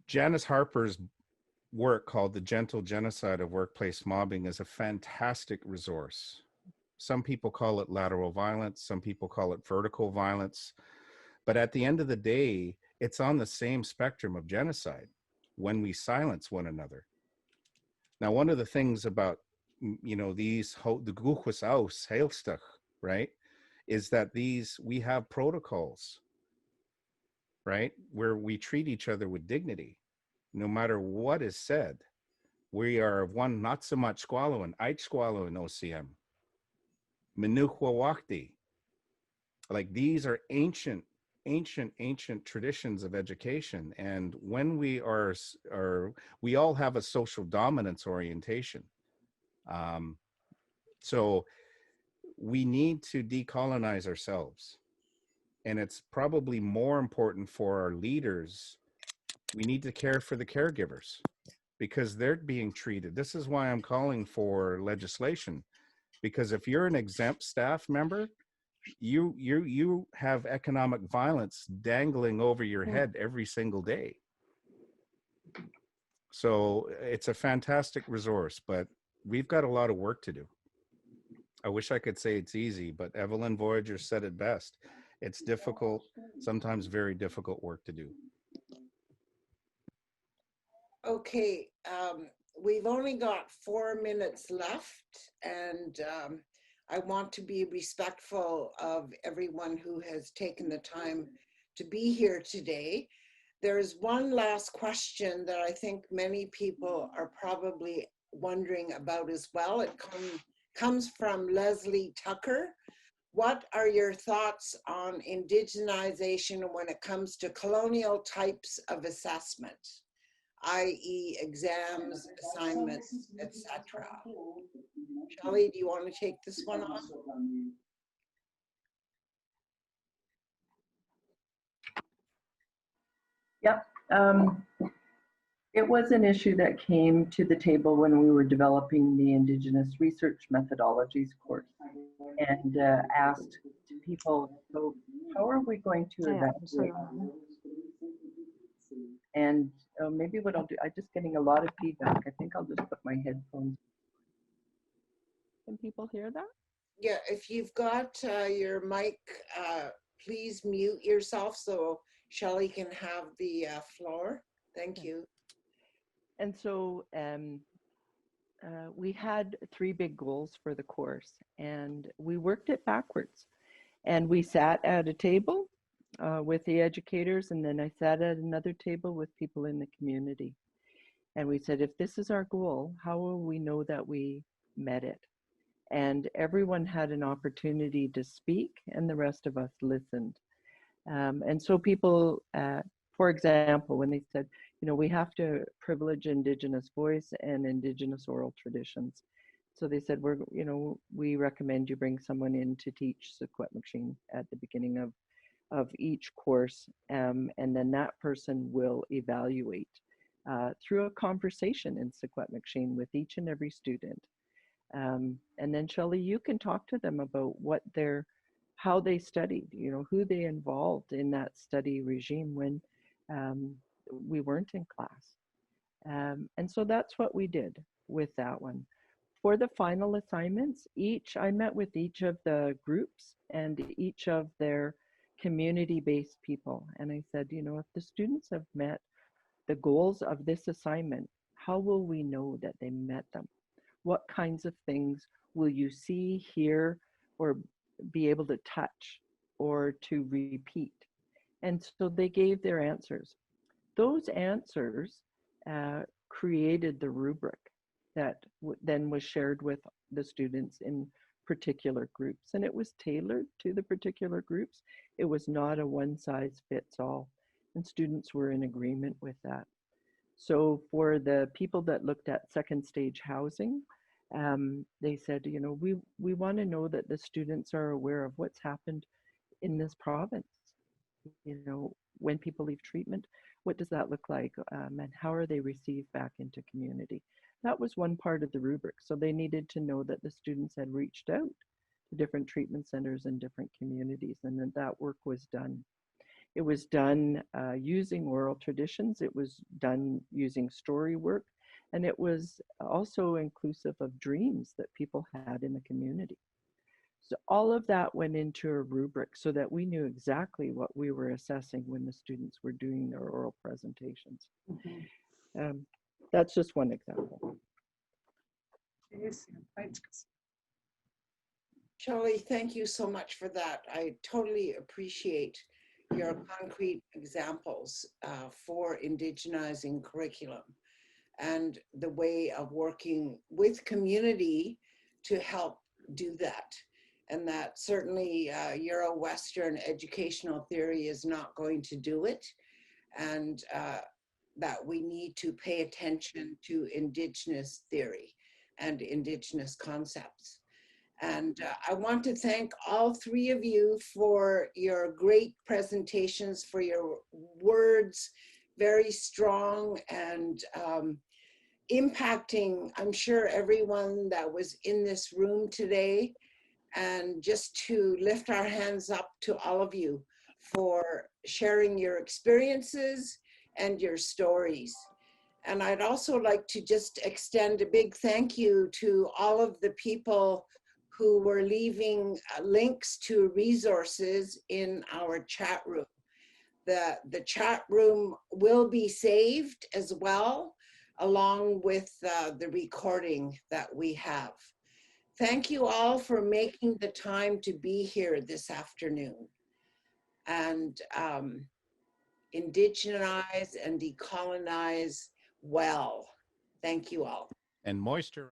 [SPEAKER 4] Janice Harper's work called The Gentle Genocide of Workplace Mobbing is a fantastic resource. Some people call it lateral violence, some people call it vertical violence. But at the end of the day, it's on the same spectrum of genocide when we silence one another. Now, one of the things about, these, the Guchus aus, Heilstach, right, is that we have protocols, right, where we treat each other with dignity, no matter what is said. We are one, not so much squallow ait squallow in OCM. Menuchwa wakti. Like these are ancient traditions of education. And when we we all have a social dominance orientation. So we need to decolonize ourselves. And it's probably more important for our leaders. We need to care for the caregivers because they're being treated. This is why I'm calling for legislation, because if you're an exempt staff member, you have economic violence dangling over your head every single day. So it's a fantastic resource, but we've got a lot of work to do. I wish I could say it's easy, but Evelyn Voyager said it best. It's difficult, sometimes very difficult work to do.
[SPEAKER 1] Okay, we've only got 4 minutes left, and I want to be respectful of everyone who has taken the time to be here today. There's one last question that I think many people are probably wondering about as well. It comes from Leslie Tucker. What are your thoughts on indigenization when it comes to colonial types of assessment, i.e. exams, assignments, etc.? Shelley, do you want to take this one on?
[SPEAKER 5] Yep. It was an issue that came to the table when we were developing the Indigenous Research Methodologies course, and asked people, so how are we going to evaluate? And maybe what I'll do, I'm just getting a lot of feedback. I think I'll just put my headphones. Can people hear that?
[SPEAKER 1] Yeah, if you've got your mic, please mute yourself so Shelley can have the floor. Thank you.
[SPEAKER 5] And so we had 3 big goals for the course, and we worked it backwards. And we sat at a table with the educators, and then I sat at another table with people in the community. And we said, if this is our goal, how will we know that we met it? And everyone had an opportunity to speak, and the rest of us listened. And so people, for example, when they said, we have to privilege Indigenous voice and Indigenous oral traditions. So they said, we recommend you bring someone in to teach Secwepemctsín at the beginning of each course. And then that person will evaluate through a conversation in Secwepemctsín with each and every student. And then Shelley, you can talk to them about how they studied, who they involved in that study regime when we weren't in class. And so that's what we did with that one. For the final assignments, I met with each of the groups and each of their community-based people. And I said, you know, if the students have met the goals of this assignment, how will we know that they met them? What kinds of things will you see, hear, or be able to touch or to repeat? And so they gave their answers. Those answers created the rubric that then was shared with the students in particular groups. And it was tailored to the particular groups. It was not a one size fits all. And students were in agreement with that. So for the people that looked at second stage housing, they said, you know, we want to know that the students are aware of what's happened in this province. You know, when people leave treatment, what does that look like? And how are they received back into community? That was one part of the rubric. So they needed to know that the students had reached out to different treatment centers and different communities, and that work was done. It was done using oral traditions. It was done using story work. And it was also inclusive of dreams that people had in the community. So all of that went into a rubric so that we knew exactly what we were assessing when the students were doing their oral presentations. Mm-hmm. That's just one example.
[SPEAKER 1] Shirley, thank you so much for that. I totally appreciate your concrete examples for indigenizing curriculum and the way of working with community to help do that. And that certainly Euro-Western educational theory is not going to do it. And that we need to pay attention to Indigenous theory and Indigenous concepts. And I want to thank all three of you for your great presentations, for your words, very strong and impacting, I'm sure, everyone that was in this room today. And just to lift our hands up to all of you for sharing your experiences and your stories. And I'd also like to just extend a big thank you to all of the people who were leaving links to resources in our chat room. The chat room will be saved as well, along with the recording that we have. Thank you all for making the time to be here this afternoon. And indigenize and decolonize well. Thank you all.
[SPEAKER 4] And moisture.